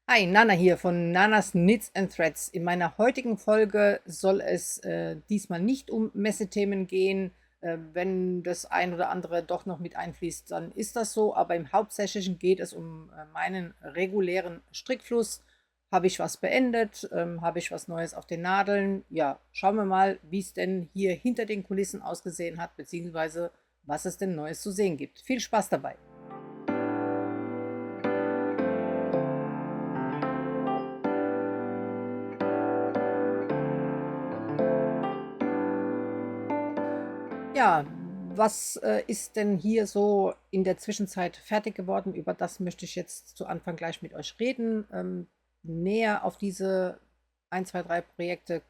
Hi, Nana hier von Nanas Knits and Threads. In meiner heutigen Folge soll es diesmal nicht um Messethemen gehen. Wenn das ein oder andere doch noch mit einfließt, dann ist das so. Aber im Hauptsächlichen geht es um meinen regulären Strickfluss. Habe ich was beendet? Habe ich was Neues auf den Nadeln? Ja, schauen wir mal, wie es denn hier hinter den Kulissen ausgesehen hat, beziehungsweise was es denn Neues zu sehen gibt. Viel Spaß dabei! Ja, was ist denn hier so in der Zwischenzeit fertig geworden? Über das möchte ich jetzt zu Anfang gleich mit euch reden. Näher auf diese 1, 2, 3 Projekte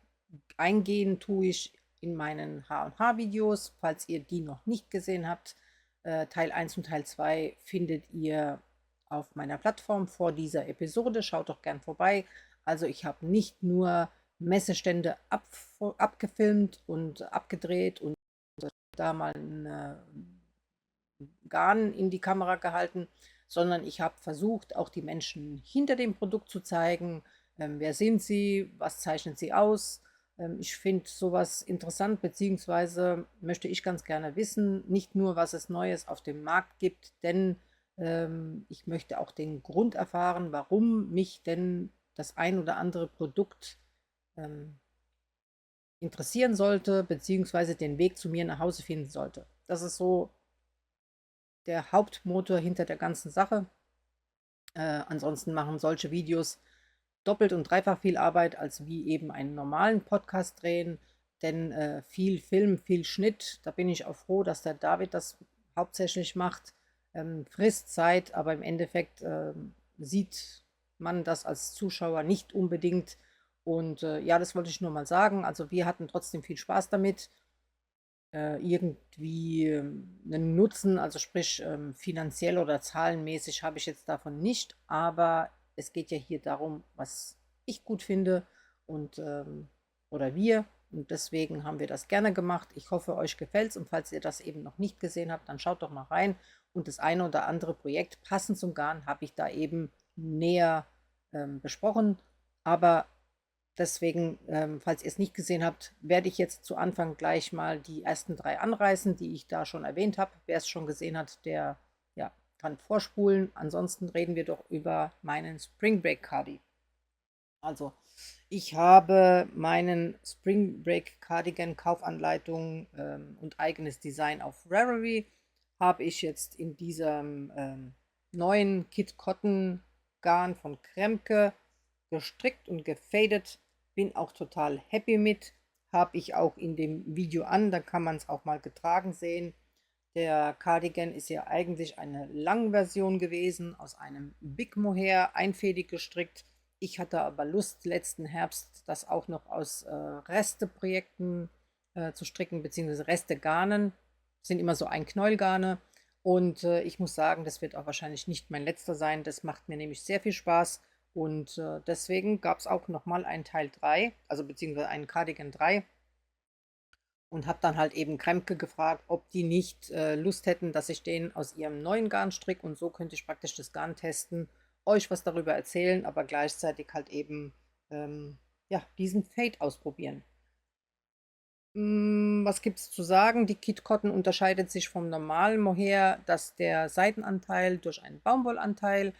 eingehen tue ich in meinen H&H-Videos. Falls ihr die noch nicht gesehen habt, Teil 1 und Teil 2 findet ihr auf meiner Plattform vor dieser Episode. Schaut doch gern vorbei. Also ich habe nicht nur Messestände abgefilmt und abgedreht und da mal ein Garn in die Kamera gehalten, sondern ich habe versucht, auch die Menschen hinter dem Produkt zu zeigen. Wer sind sie, was zeichnet sie aus. Ich finde sowas interessant, beziehungsweise möchte ich ganz gerne wissen, nicht nur, was es Neues auf dem Markt gibt, denn ich möchte auch den Grund erfahren, warum mich denn das ein oder andere Produkt ähm, interessieren sollte, beziehungsweise den Weg zu mir nach Hause finden sollte. Das ist so der Hauptmotor hinter der ganzen Sache. Ansonsten machen solche Videos doppelt und dreifach viel Arbeit, als wie eben einen normalen Podcast drehen. Denn viel Film, viel Schnitt, da bin ich auch froh, dass der David das hauptsächlich macht. Frisst Zeit, aber im Endeffekt sieht man das als Zuschauer nicht unbedingt. Und ja, das wollte ich nur mal sagen. Also wir hatten trotzdem viel Spaß damit. Irgendwie einen Nutzen, also sprich finanziell oder zahlenmäßig habe ich jetzt davon nicht, aber es geht ja hier darum, was ich gut finde und oder wir. Und deswegen haben wir das gerne gemacht. Ich hoffe, euch gefällt es. Und falls ihr das eben noch nicht gesehen habt, dann schaut doch mal rein. Und das eine oder andere Projekt passend zum Garn habe ich da eben näher besprochen. Aber deswegen, falls ihr es nicht gesehen habt, werde ich jetzt zu Anfang gleich mal die ersten 3 anreißen, die ich da schon erwähnt habe. Wer es schon gesehen hat, der ja, kann vorspulen. Ansonsten reden wir doch über meinen Spring Break Cardi. Also, ich habe meinen Spring Break Cardigan Kaufanleitung und eigenes Design auf Ravelry habe ich jetzt in diesem neuen Kit Cotton Garn von Kremke gestrickt und gefadet. Bin auch total happy mit. Habe ich auch in dem Video an, da kann man es auch mal getragen sehen. Der Cardigan ist ja eigentlich eine Langversion gewesen, aus einem Big Mohair, einfädig gestrickt. Ich hatte aber Lust, letzten Herbst das auch noch aus Resteprojekten zu stricken, beziehungsweise Restegarnen. Das sind immer so Ein-Knäuel-Garne. Und ich muss sagen, das wird auch wahrscheinlich nicht mein letzter sein. Das macht mir nämlich sehr viel Spaß. Und deswegen gab es auch nochmal einen Teil 3, also beziehungsweise einen Cardigan 3. Und habe dann halt eben Kremke gefragt, ob die nicht Lust hätten, dass ich den aus ihrem neuen Garn stricke. Und so könnte ich praktisch das Garn testen, euch was darüber erzählen, aber gleichzeitig halt eben ja, diesen Fade ausprobieren. Was gibt es zu sagen? Die Kit Cotton unterscheidet sich vom normalen Mohair, dass der Seidenanteil durch einen Baumwollanteil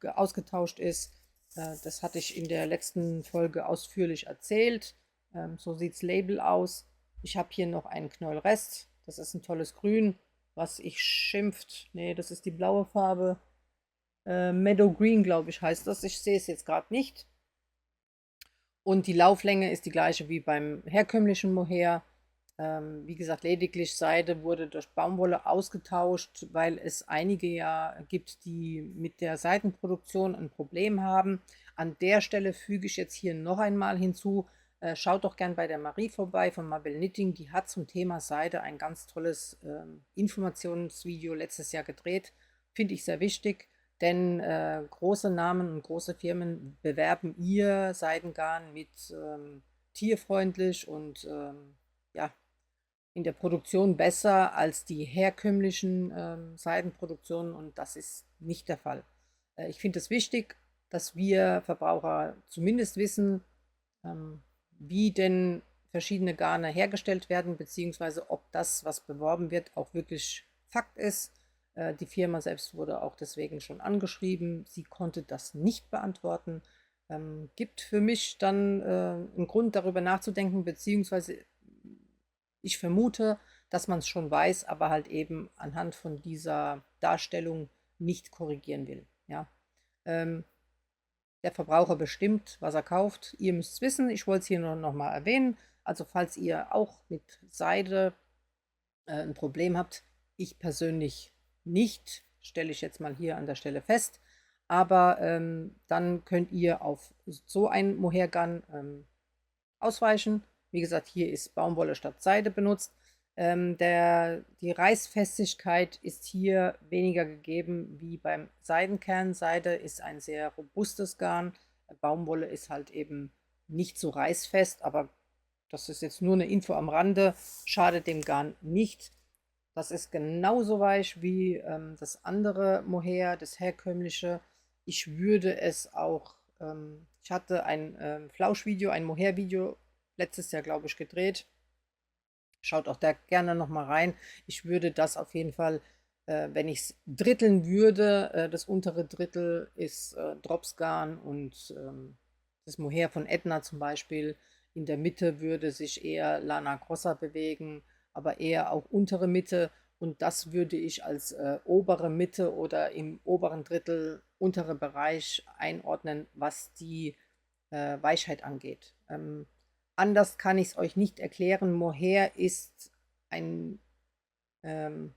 ausgetauscht ist. Das hatte ich in der letzten Folge ausführlich erzählt. So sieht das Label aus. Ich habe hier noch einen Knäuelrest. Das ist ein tolles Grün, was ich schimpft. Nee, das ist die blaue Farbe. Meadow Green, glaube ich, heißt das. Ich sehe es jetzt gerade nicht. Und die Lauflänge ist die gleiche wie beim herkömmlichen Mohair. Wie gesagt, lediglich Seide wurde durch Baumwolle ausgetauscht, weil es einige ja gibt, die mit der Seidenproduktion ein Problem haben. An der Stelle füge ich jetzt hier noch einmal hinzu, schaut doch gern bei der Marie vorbei von Mabel Knitting. Die hat zum Thema Seide ein ganz tolles Informationsvideo letztes Jahr gedreht. Finde ich sehr wichtig. Denn große Namen und große Firmen bewerben ihr Seidengarn mit tierfreundlich und ja, in der Produktion besser als die herkömmlichen Seidenproduktionen und das ist nicht der Fall. Ich finde es wichtig, dass wir Verbraucher zumindest wissen, wie denn verschiedene Garne hergestellt werden, beziehungsweise ob das, was beworben wird, auch wirklich Fakt ist. Die Firma selbst wurde auch deswegen schon angeschrieben. Sie konnte das nicht beantworten. Gibt für mich dann einen Grund, darüber nachzudenken, beziehungsweise ich vermute, dass man es schon weiß, aber halt eben anhand von dieser Darstellung nicht korrigieren will. Ja? Ähm, Der Verbraucher bestimmt, was er kauft. Ihr müsst es wissen. Ich wollte es hier nur noch mal erwähnen. Also falls ihr auch mit Seide ein Problem habt, ich persönlich nicht, stelle ich jetzt mal hier an der Stelle fest. Aber dann könnt ihr auf so ein Mohairgun ausweichen. Wie gesagt, hier ist Baumwolle statt Seide benutzt. Die Reißfestigkeit ist hier weniger gegeben wie beim Seidenkern. Seide ist ein sehr robustes Garn. Baumwolle ist halt eben nicht so reißfest, aber das ist jetzt nur eine Info am Rande, schadet dem Garn nicht. Das ist genauso weich wie das andere Mohair, das herkömmliche. Ich würde es auch, ich hatte ein Flauschvideo, ein Mohair-Video letztes Jahr, glaube ich, gedreht. Schaut auch da gerne nochmal rein. Ich würde das auf jeden Fall, wenn ich es dritteln würde, das untere Drittel ist Dropsgarn und das Mohair von Etna zum Beispiel. In der Mitte würde sich eher Lana Grossa bewegen, aber eher auch untere Mitte. Und das würde ich als obere Mitte oder im oberen Drittel, untere Bereich einordnen, was die Weichheit angeht. Anders kann ich es euch nicht erklären. Mohair ist ein, ähm,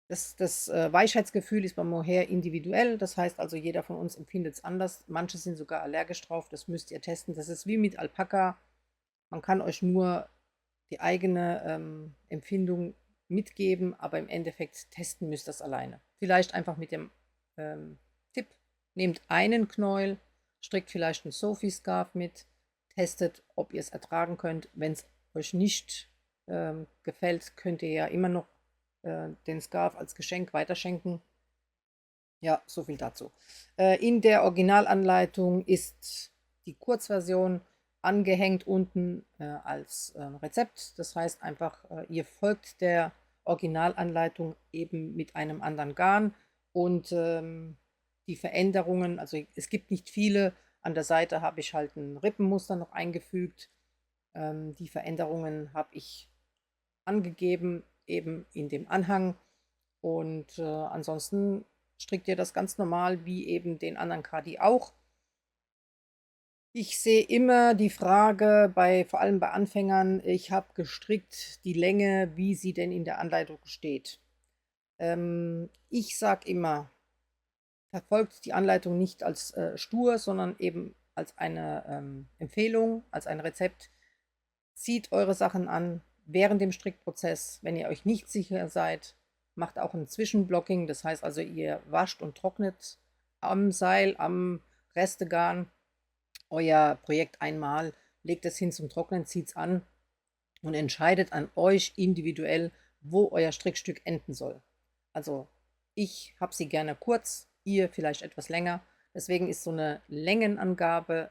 das Weichheitsgefühl ist beim Mohair individuell. Das heißt also, jeder von uns empfindet es anders. Manche sind sogar allergisch drauf. Das müsst ihr testen. Das ist wie mit Alpaka. Man kann euch nur die eigene Empfindung mitgeben, aber im Endeffekt testen müsst ihr das alleine. Vielleicht einfach mit dem Tipp, nehmt einen Knäuel, strickt vielleicht einen Sophie-Scarf mit, testet, ob ihr es ertragen könnt. Wenn es euch nicht gefällt, könnt ihr ja immer noch den Scarf als Geschenk weiterschenken. Ja, so viel dazu. In der Originalanleitung ist die Kurzversion angehängt unten als Rezept. Das heißt einfach, ihr folgt der Originalanleitung eben mit einem anderen Garn und die Veränderungen, also es gibt nicht viele. An der Seite habe ich halt ein Rippenmuster noch eingefügt. Die Veränderungen habe ich angegeben, eben in dem Anhang. Und ansonsten strickt ihr das ganz normal wie eben den anderen Kadi auch. Ich sehe immer die Frage, vor allem bei Anfängern, ich habe gestrickt die Länge, wie sie denn in der Anleitung steht. Ich sage immer, verfolgt die Anleitung nicht als stur, sondern eben als eine Empfehlung, als ein Rezept. Zieht eure Sachen an während dem Strickprozess. Wenn ihr euch nicht sicher seid, macht auch ein Zwischenblocking. Das heißt also, ihr wascht und trocknet am Seil, am Restegarn euer Projekt einmal, legt es hin zum Trocknen, zieht es an und entscheidet an euch individuell, wo euer Strickstück enden soll. Also ich habe sie gerne kurz, ihr vielleicht etwas länger. Deswegen ist so eine Längenangabe,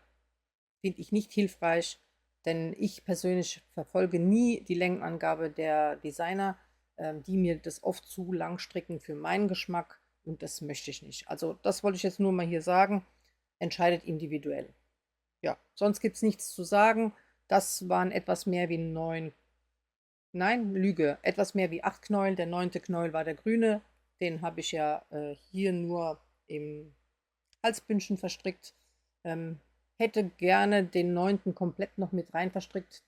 finde ich, nicht hilfreich, denn ich persönlich verfolge nie die Längenangabe der Designer, die mir das oft zu lang stricken für meinen Geschmack und das möchte ich nicht. Also das wollte ich jetzt nur mal hier sagen, entscheidet individuell. Ja, sonst gibt es nichts zu sagen. Das waren etwas mehr wie 9, nein, Lüge, etwas mehr wie 8 Knäuel. Der 9. Knäuel war der grüne. Den habe ich ja hier nur im Halsbündchen verstrickt. Hätte gerne den 9. komplett noch mit rein verstrickt.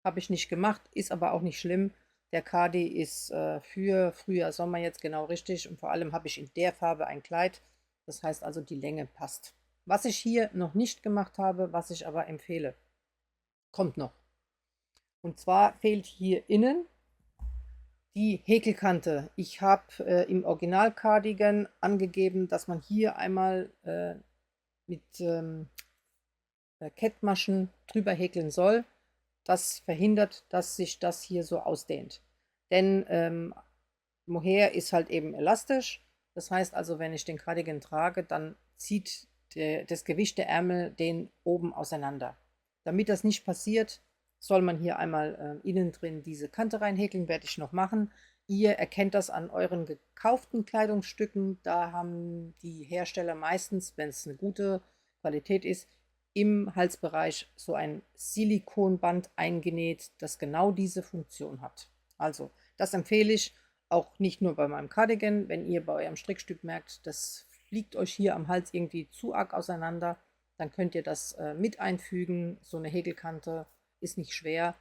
Habe ich nicht gemacht, ist aber auch nicht schlimm. Der Kadi ist für Frühjahr, Sommer jetzt genau richtig. Und vor allem habe ich in der Farbe ein Kleid. Das heißt also, die Länge passt. Was ich hier noch nicht gemacht habe, was ich aber empfehle, kommt noch. Und zwar fehlt hier innen die Häkelkante. Ich habe im Original-Cardigan angegeben, dass man hier einmal mit Kettmaschen drüber häkeln soll. Das verhindert, dass sich das hier so ausdehnt. Denn Mohair ist halt eben elastisch. Das heißt also, wenn ich den Cardigan trage, dann zieht das Gewicht der Ärmel den oben auseinander. Damit das nicht passiert, soll man hier einmal innen drin diese Kante reinhäkeln, werde ich noch machen. Ihr erkennt das an euren gekauften Kleidungsstücken. Da haben die Hersteller meistens, wenn es eine gute Qualität ist, im Halsbereich so ein Silikonband eingenäht, das genau diese Funktion hat. Also, das empfehle ich auch nicht nur bei meinem Cardigan. Wenn ihr bei eurem Strickstück merkt, das fliegt euch hier am Hals irgendwie zu arg auseinander, dann könnt ihr das mit einfügen. So eine Häkelkante ist nicht schwer.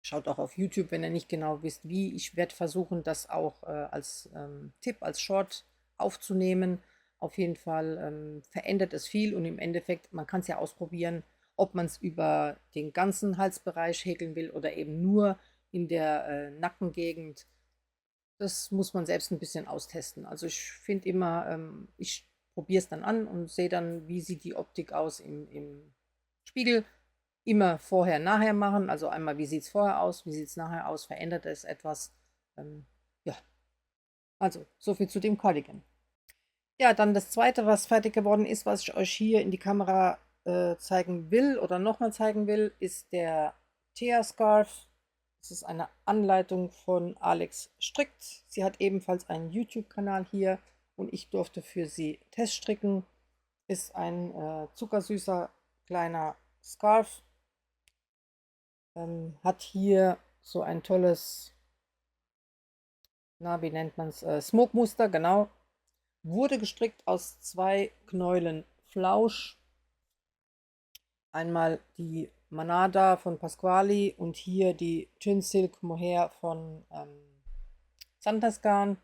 Schaut auch auf YouTube, wenn ihr nicht genau wisst, wie. Ich werde versuchen, das auch als Tipp, als Short aufzunehmen. Auf jeden Fall verändert es viel und im Endeffekt, man kann es ja ausprobieren, ob man es über den ganzen Halsbereich häkeln will oder eben nur in der Nackengegend. Das muss man selbst ein bisschen austesten. Also ich finde immer, ich probiere es dann an und sehe dann, wie sieht die Optik aus im Spiegel. Immer vorher, nachher machen. Also einmal, wie sieht es vorher aus, wie sieht es nachher aus, verändert es etwas. Ja, also so viel zu dem Cardigan. Ja, dann das zweite, was fertig geworden ist, was ich euch hier in die Kamera zeigen will oder nochmal zeigen will, ist der Thea Scarf. Das ist eine Anleitung von Alex Strickt. Sie hat ebenfalls einen YouTube-Kanal hier und ich durfte für sie Teststricken. Ist ein zuckersüßer kleiner Scarf. Hat hier so ein tolles, na, wie nennt man es, Smoke-Muster, genau. Wurde gestrickt aus 2 Knäulen Flausch. Einmal die Manada von Pasquali und hier die Thin Silk Mohair von Santasgarn.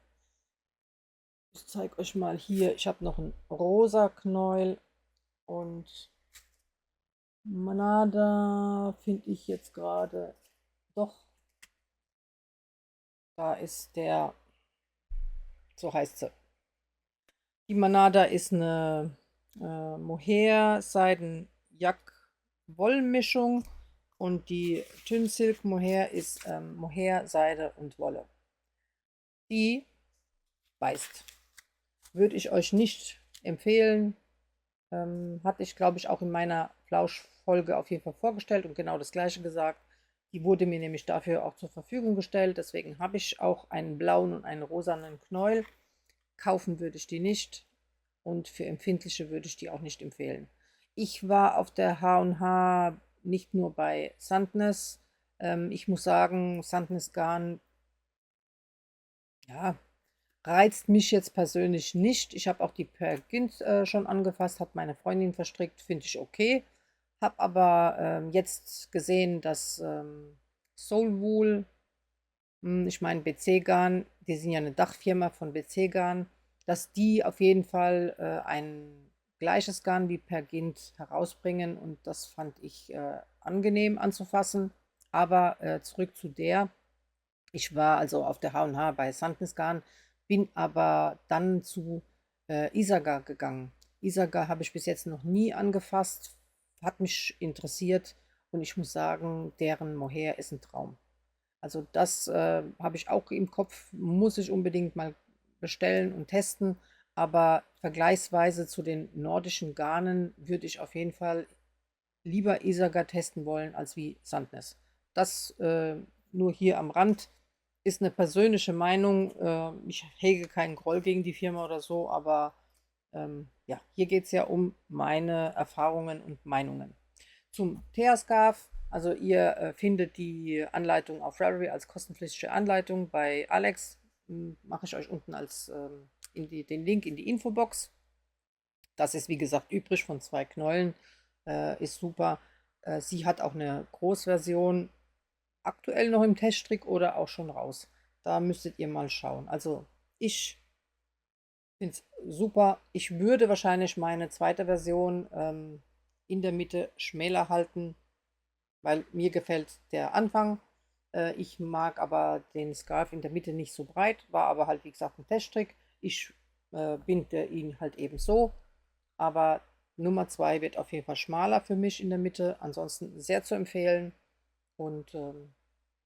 Ich zeige euch mal hier, ich habe noch ein rosa Knäuel und Manada finde ich jetzt gerade doch. Da ist der, so heißt sie. Die Manada ist eine Mohair-Seiden-Jack-Wollmischung und die Thin Silk Mohair ist Mohair, Seide und Wolle. Die beißt. Würde ich euch nicht empfehlen. Hatte ich, glaube ich, auch in meiner Flauschfolge auf jeden Fall vorgestellt und genau das gleiche gesagt. Die wurde mir nämlich dafür auch zur Verfügung gestellt. Deswegen habe ich auch einen blauen und einen rosanen Knäuel. Kaufen würde ich die nicht und für Empfindliche würde ich die auch nicht empfehlen. Ich war auf der H&H nicht nur bei Sandnes. Ich muss sagen, Sandnes Garn, ja, reizt mich jetzt persönlich nicht. Ich habe auch die Per Gynt schon angefasst, hat meine Freundin verstrickt, finde ich okay. Habe aber jetzt gesehen, dass Soulwool, ich meine BC Garn, die sind ja eine Dachfirma von BC Garn, dass die auf jeden Fall ein gleiches Garn wie Per Gynt herausbringen und das fand ich angenehm anzufassen. Aber zurück zu der. Ich war also auf der H&H bei Sandnes Garn, bin aber dann zu Isaga gegangen. Isaga habe ich bis jetzt noch nie angefasst, hat mich interessiert und ich muss sagen, deren Mohair ist ein Traum. Also das habe ich auch im Kopf, muss ich unbedingt mal bestellen und testen, aber vergleichsweise zu den nordischen Garnen würde ich auf jeden Fall lieber Isaga testen wollen als wie Sandnes. Das nur hier am Rand ist eine persönliche Meinung. Ich hege keinen Groll gegen die Firma oder so, aber ja, hier geht es ja um meine Erfahrungen und Meinungen. Zum Theascarf, also ihr findet die Anleitung auf Ravelry als kostenpflichtige Anleitung bei Alex. Mache ich euch unten als den Link in die Infobox. Das ist wie gesagt übrig von 2 Knäulen, ist super. Sie hat auch eine Großversion aktuell noch im Teststrick oder auch schon raus. Da müsstet ihr mal schauen. Also ich finde es super. Ich würde wahrscheinlich meine zweite Version in der Mitte schmäler halten, weil mir gefällt der Anfang. Ich mag aber den Scarf in der Mitte nicht so breit, war aber halt wie gesagt ein Teststrick. Ich binde ihn halt eben so, aber Nummer 2 wird auf jeden Fall schmaler für mich in der Mitte. Ansonsten sehr zu empfehlen und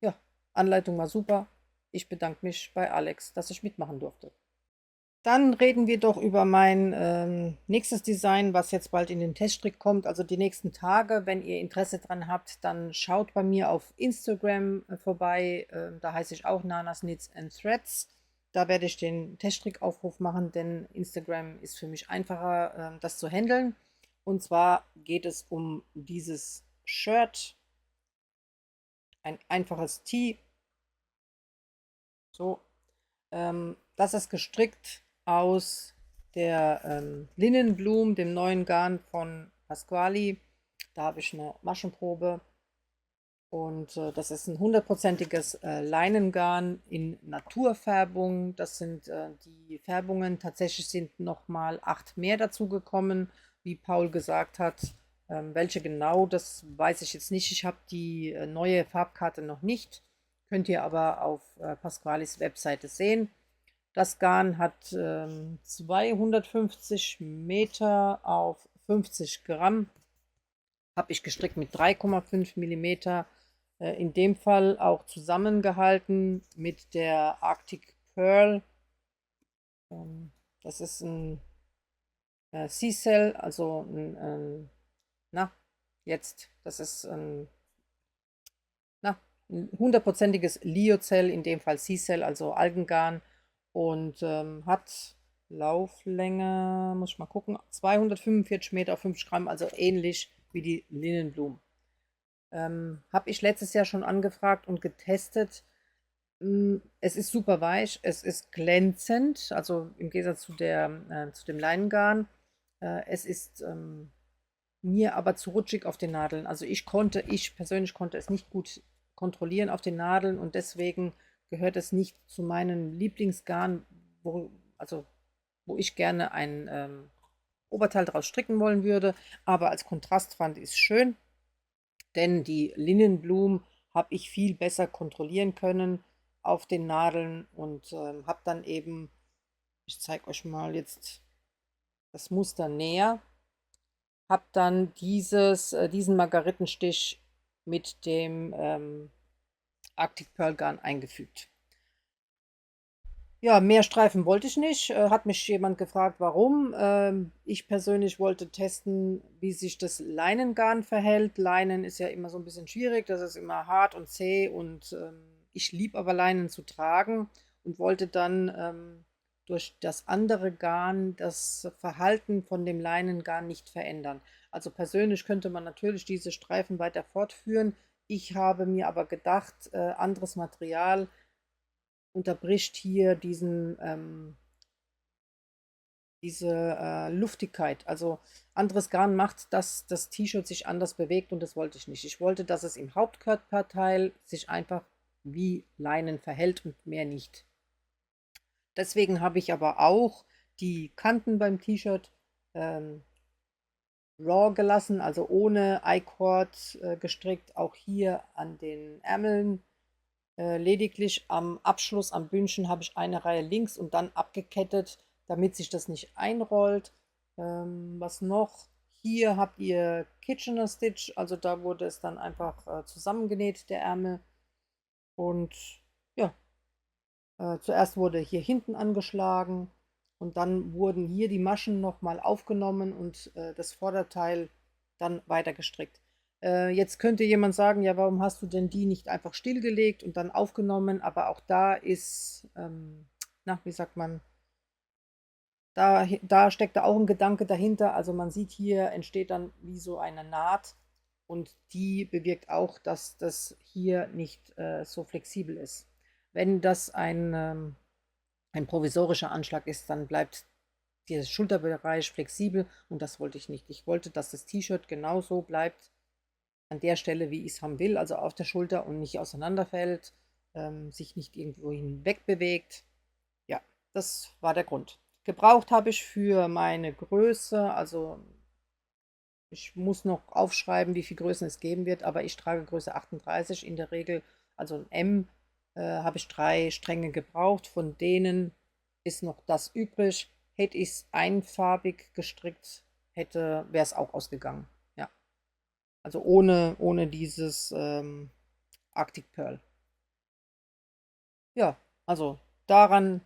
ja, Anleitung war super. Ich bedanke mich bei Alex, dass ich mitmachen durfte. Dann reden wir doch über mein nächstes Design, was jetzt bald in den Teststrick kommt. Also die nächsten Tage, wenn ihr Interesse dran habt, dann schaut bei mir auf Instagram vorbei. Da heiße ich auch Nanas Knits and Threads. Da werde ich den Teststrick-Aufruf machen, denn Instagram ist für mich einfacher, das zu handeln. Und zwar geht es um dieses Shirt, ein einfaches Tee. So, das ist gestrickt aus der Linnenblume, dem neuen Garn von Pasquali. Da habe ich eine Maschenprobe und das ist ein hundertprozentiges Leinengarn in Naturfärbung. Das sind die Färbungen. Tatsächlich sind noch mal 8 mehr dazu gekommen, wie Paul gesagt hat. Welche genau, das weiß ich jetzt nicht. Ich habe die neue Farbkarte noch nicht. Könnt ihr aber auf Pasqualis Webseite sehen. Das Garn hat 250 Meter auf 50 Gramm. Habe ich gestrickt mit 3,5 Millimeter. In dem Fall auch zusammengehalten mit der Arctic Pearl. Das ist ein C-Cell, also na, jetzt, das ist ein hundertprozentiges Lyocell, in dem Fall C-Cell, also Algengarn, und hat Lauflänge, muss ich mal gucken, 245 Meter auf 50 Gramm, also ähnlich wie die Linnenblumen. Habe ich letztes Jahr schon angefragt und getestet. Es ist super weich, es ist glänzend, also im Gegensatz zu dem Leinengarn. Es ist mir aber zu rutschig auf den Nadeln. Also ich persönlich konnte es nicht gut kontrollieren auf den Nadeln und deswegen gehört es nicht zu meinen Lieblingsgarn, also wo ich gerne ein Oberteil draus stricken wollen würde. Aber als Kontrast fand ich es schön, denn die Linnenblumen habe ich viel besser kontrollieren können auf den Nadeln und habe dann eben, ich zeige euch mal jetzt das Muster näher, habe dann diesen Margaretenstich mit dem Arctic Pearl Garn eingefügt. Ja, mehr Streifen wollte ich nicht. Hat mich jemand gefragt, warum. Ich persönlich wollte testen, wie sich das Leinengarn verhält. Leinen ist ja immer so ein bisschen schwierig, das ist immer hart und zäh und ich liebe aber Leinen zu tragen und wollte dann durch das andere Garn das Verhalten von dem Leinengarn nicht verändern. Also persönlich könnte man natürlich diese Streifen weiter fortführen. Ich habe mir aber gedacht, anderes Material unterbricht hier diese Luftigkeit. Also anderes Garn macht, dass das T-Shirt sich anders bewegt und das wollte ich nicht. Ich wollte, dass es im Hauptkörperteil sich einfach wie Leinen verhält und mehr nicht. Deswegen habe ich aber auch die Kanten beim T-Shirt raw gelassen, also ohne I-Cord gestrickt. Auch hier an den Ärmeln. Lediglich am Abschluss, am Bündchen, habe ich eine Reihe links und dann abgekettet, damit sich das nicht einrollt. Was noch? Hier habt ihr Kitchener Stitch, also da wurde es dann einfach zusammengenäht, der Ärmel. Und ja, zuerst wurde hier hinten angeschlagen und dann wurden hier die Maschen nochmal aufgenommen und das Vorderteil dann weiter gestrickt. Jetzt könnte jemand sagen, ja, warum hast du denn die nicht einfach stillgelegt und dann aufgenommen? Aber auch da ist, na, wie sagt man, da steckt da auch ein Gedanke dahinter. Also man sieht hier entsteht dann wie so eine Naht und die bewirkt auch, dass das hier nicht so flexibel ist. Wenn das ein provisorischer Anschlag ist, dann bleibt der Schulterbereich flexibel und das wollte ich nicht. Ich wollte, dass das T-Shirt genauso bleibt an der Stelle, wie ich es haben will, also auf der Schulter und nicht auseinanderfällt, sich nicht irgendwo hinweg bewegt. Ja, das war der Grund. Gebraucht habe ich für meine Größe, also ich muss noch aufschreiben, wie viele Größen es geben wird, aber ich trage Größe 38 in der Regel, also ein M, habe ich 3 Stränge gebraucht, von denen ist noch das übrig. Hätte ich es einfarbig gestrickt, wäre es auch ausgegangen. Ja, also ohne dieses Arctic Pearl. Ja, also daran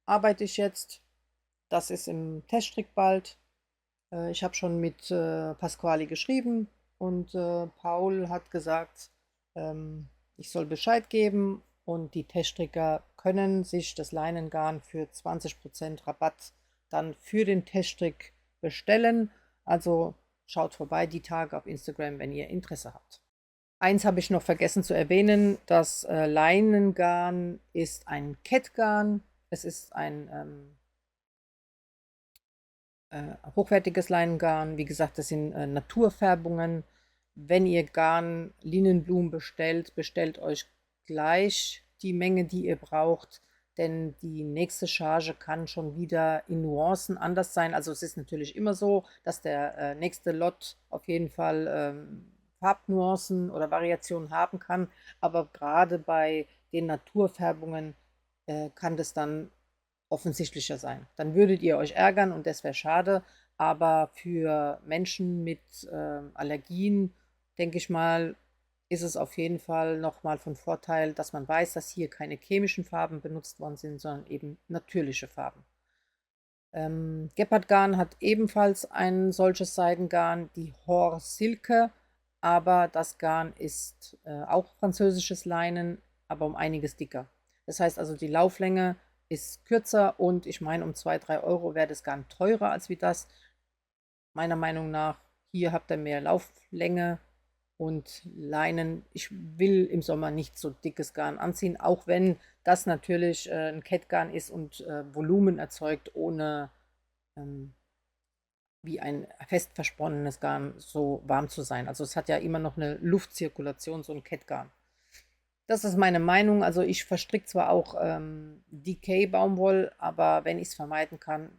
arbeite ich jetzt das ist im Teststrick bald. Ich habe schon mit Pasquali geschrieben und Paul hat gesagt, ich soll Bescheid geben und die Teststricker können sich das Leinengarn für 20% Rabatt dann für den Teststrick bestellen. Also schaut vorbei die Tage auf Instagram, wenn ihr Interesse habt. Eins habe ich noch vergessen zu erwähnen, das Leinengarn ist ein Kettgarn. Es ist ein hochwertiges Leinengarn. Wie gesagt, das sind Naturfärbungen. Wenn ihr Garn Linnenblumen bestellt, bestellt euch gleich die Menge, die ihr braucht, denn die nächste Charge kann schon wieder in Nuancen anders sein. Also es ist natürlich immer so, dass der nächste Lot auf jeden Fall Farbnuancen oder Variationen haben kann, aber gerade bei den Naturfärbungen kann das dann offensichtlicher sein. Dann würdet ihr euch ärgern und das wäre schade. Aber für Menschen mit Allergien, denke ich mal, ist es auf jeden Fall nochmal von Vorteil, dass man weiß, dass hier keine chemischen Farben benutzt worden sind, sondern eben natürliche Farben. Gepardgarn hat ebenfalls ein solches Seidengarn, die Hor Silke, aber das Garn ist auch französisches Leinen, aber um einiges dicker. Das heißt also, die Lauflänge ist kürzer und ich meine, um 2, 3 Euro wäre das Garn teurer als wie das. Meiner Meinung nach, hier habt ihr mehr Lauflänge und Leinen. Ich will im Sommer nicht so dickes Garn anziehen, auch wenn das natürlich ein Kettgarn ist und Volumen erzeugt, ohne wie ein fest versponnenes Garn so warm zu sein. Also es hat ja immer noch eine Luftzirkulation, so ein Kettgarn. Das ist meine Meinung. Also ich verstricke zwar auch DK-Baumwoll, aber wenn ich es vermeiden kann,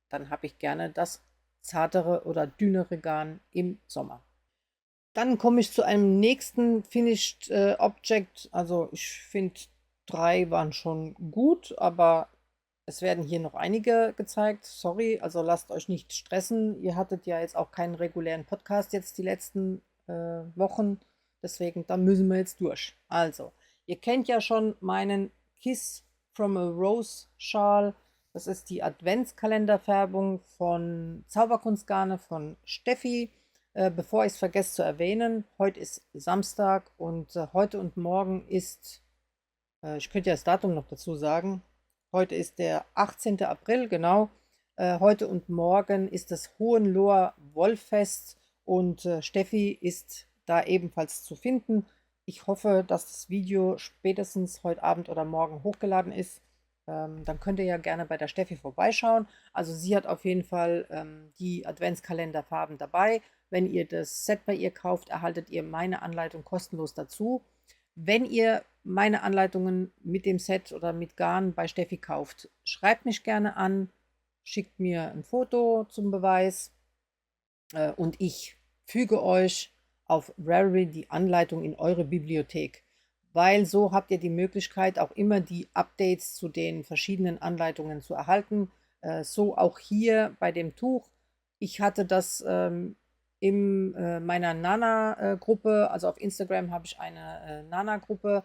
dann habe ich gerne das zartere oder dünnere Garn im Sommer. Dann komme ich zu einem nächsten Finished Object. Also ich finde, 3 waren schon gut, aber es werden hier noch einige gezeigt. Sorry, also lasst euch nicht stressen. Ihr hattet ja jetzt auch keinen regulären Podcast jetzt die letzten Wochen. Deswegen, da müssen wir jetzt durch. Also, ihr kennt ja schon meinen Kiss from a Rose Schal. Das ist die Adventskalenderfärbung von Zauberkunstgarne von Steffi. Bevor ich es vergesse zu erwähnen, heute ist Samstag und heute und morgen ist, ich könnte ja das Datum noch dazu sagen, heute ist der 18. April, genau. Heute und morgen ist das Hohenloher Wollfest und Steffi ist da ebenfalls zu finden. Ich hoffe, dass das Video spätestens heute Abend oder morgen hochgeladen ist. Dann könnt ihr ja gerne bei der Steffi vorbeischauen. Also sie hat auf jeden Fall die Adventskalenderfarben dabei. Wenn ihr das Set bei ihr kauft, erhaltet ihr meine Anleitung kostenlos dazu. Wenn ihr meine Anleitungen mit dem Set oder mit Garn bei Steffi kauft, schreibt mich gerne an, schickt mir ein Foto zum Beweis und ich füge euch auf Ravelry die Anleitung in eure Bibliothek, weil so habt ihr die Möglichkeit, auch immer die Updates zu den verschiedenen Anleitungen zu erhalten. So auch hier bei dem Tuch. Ich hatte das in meiner Nana-Gruppe, also auf Instagram habe ich eine Nana-Gruppe.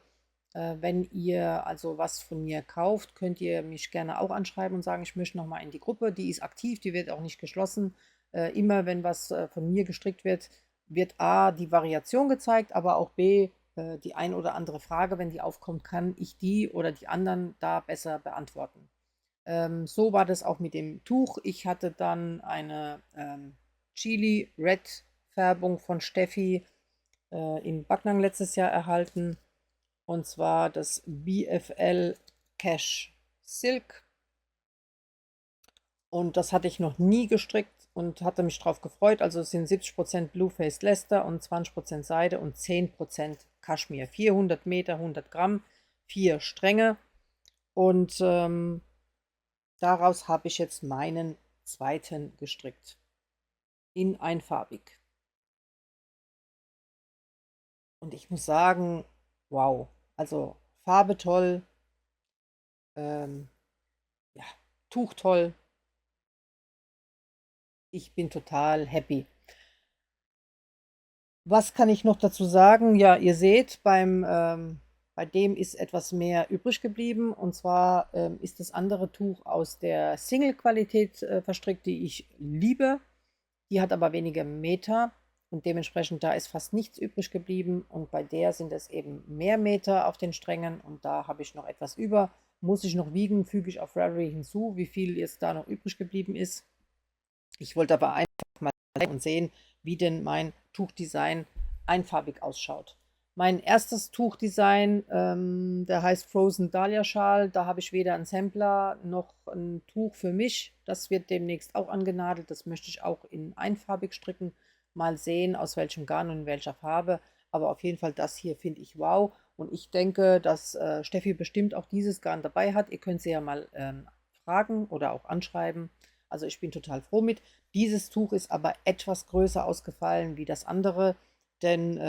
Wenn ihr also was von mir kauft, könnt ihr mich gerne auch anschreiben und sagen, ich möchte nochmal in die Gruppe. Die ist aktiv, die wird auch nicht geschlossen. Immer wenn was von mir gestrickt wird, wird A, die Variation gezeigt, aber auch B, die ein oder andere Frage, wenn die aufkommt, kann ich die oder die anderen da besser beantworten. So war das auch mit dem Tuch. Ich hatte dann eine Chili Red Färbung von Steffi in Backnang letztes Jahr erhalten. Und zwar das BFL Cash Silk. Und das hatte ich noch nie gestrickt und hatte mich drauf gefreut. Also es sind 70% Blue Faced Leicester und 20% Seide und 10% Kaschmir. 400 Meter, 100 Gramm, 4 Stränge. Und daraus habe ich jetzt meinen zweiten gestrickt. In einfarbig. Und ich muss sagen, wow. Also Farbe toll. Ja, Tuch toll. Ich bin total happy. Was kann ich noch dazu sagen? Ja, ihr seht, beim Bei dem ist etwas mehr übrig geblieben, und zwar ist das andere Tuch aus der Single-Qualität verstrickt, die ich liebe. Die hat aber weniger Meter und dementsprechend da ist fast nichts übrig geblieben, und bei der sind es eben mehr Meter auf den Strängen und da habe ich noch etwas über. Muss ich noch wiegen, füge ich auf Ravelry hinzu, wie viel jetzt da noch übrig geblieben ist. Ich wollte aber einfach mal zeigen und sehen, wie denn mein Tuchdesign einfarbig ausschaut. Mein erstes Tuchdesign, der heißt Frozen Dahlia Schal. Da habe ich weder einen Sampler noch ein Tuch für mich. Das wird demnächst auch angenadelt. Das möchte ich auch in einfarbig stricken. Mal sehen, aus welchem Garn und in welcher Farbe. Aber auf jeden Fall, das hier finde ich wow. Und ich denke, dass Steffi bestimmt auch dieses Garn dabei hat. Ihr könnt sie ja mal fragen oder auch anschreiben. Also ich bin total froh mit. Dieses Tuch ist aber etwas größer ausgefallen wie das andere, denn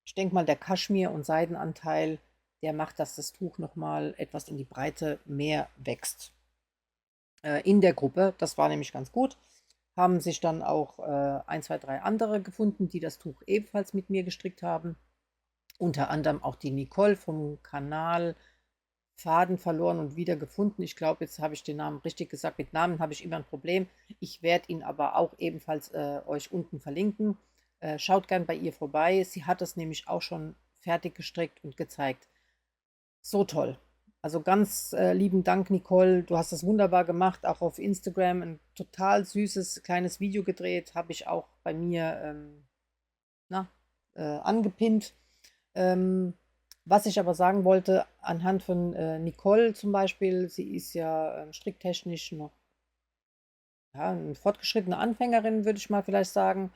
ich denke mal, der Kaschmir- und Seidenanteil, der macht, dass das Tuch nochmal etwas in die Breite mehr wächst. In der Gruppe, das war nämlich ganz gut, haben sich dann auch 1, 2, 3 andere gefunden, die das Tuch ebenfalls mit mir gestrickt haben. Unter anderem auch die Nicole vom Kanal Faden verloren und wieder gefunden. Ich glaube, jetzt habe ich den Namen richtig gesagt. Mit Namen habe ich immer ein Problem. Ich werde ihn aber auch ebenfalls euch unten verlinken. Schaut gern bei ihr vorbei. Sie hat es nämlich auch schon fertig gestrickt und gezeigt. So toll. Also ganz lieben Dank, Nicole. Du hast das wunderbar gemacht. Auch auf Instagram ein total süßes kleines Video gedreht. Habe ich auch bei mir angepinnt. Ähm, Was ich aber sagen wollte, anhand von Nicole zum Beispiel, sie ist ja stricktechnisch noch ja, eine fortgeschrittene Anfängerin, würde ich mal vielleicht sagen,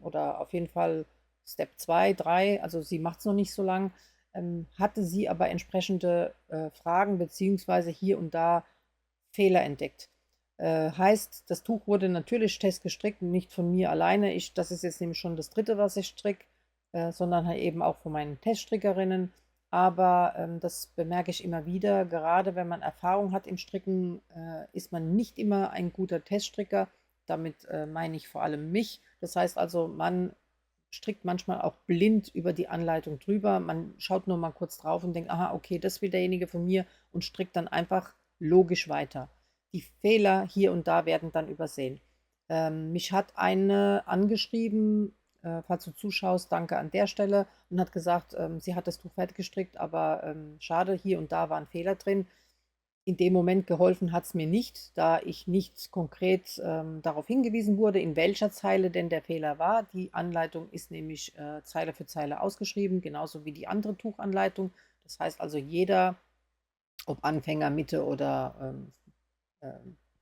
oder auf jeden Fall Step 2, 3, also sie macht es noch nicht so lang, hatte sie aber entsprechende Fragen beziehungsweise hier und da Fehler entdeckt. Heißt, das Tuch wurde natürlich testgestrickt, nicht von mir alleine. Das ist jetzt nämlich schon das dritte, was ich stricke, sondern halt eben auch von meinen Teststrickerinnen. Aber das bemerke ich immer wieder, gerade wenn man Erfahrung hat im Stricken, ist man nicht immer ein guter Teststricker. Damit meine ich vor allem mich. Das heißt also, man strickt manchmal auch blind über die Anleitung drüber. Man schaut nur mal kurz drauf und denkt, aha, okay, das will derjenige von mir, und strickt dann einfach logisch weiter. Die Fehler hier und da werden dann übersehen. Mich hat eine angeschrieben, falls du zuschaust, danke an der Stelle, und hat gesagt, sie hat das Tuch fertig gestrickt, aber schade, hier und da waren Fehler drin. In dem Moment geholfen hat es mir nicht, da ich nicht konkret darauf hingewiesen wurde, in welcher Zeile denn der Fehler war. Die Anleitung ist nämlich Zeile für Zeile ausgeschrieben, genauso wie die andere Tuchanleitung. Das heißt also, jeder, ob Anfänger, Mitte oder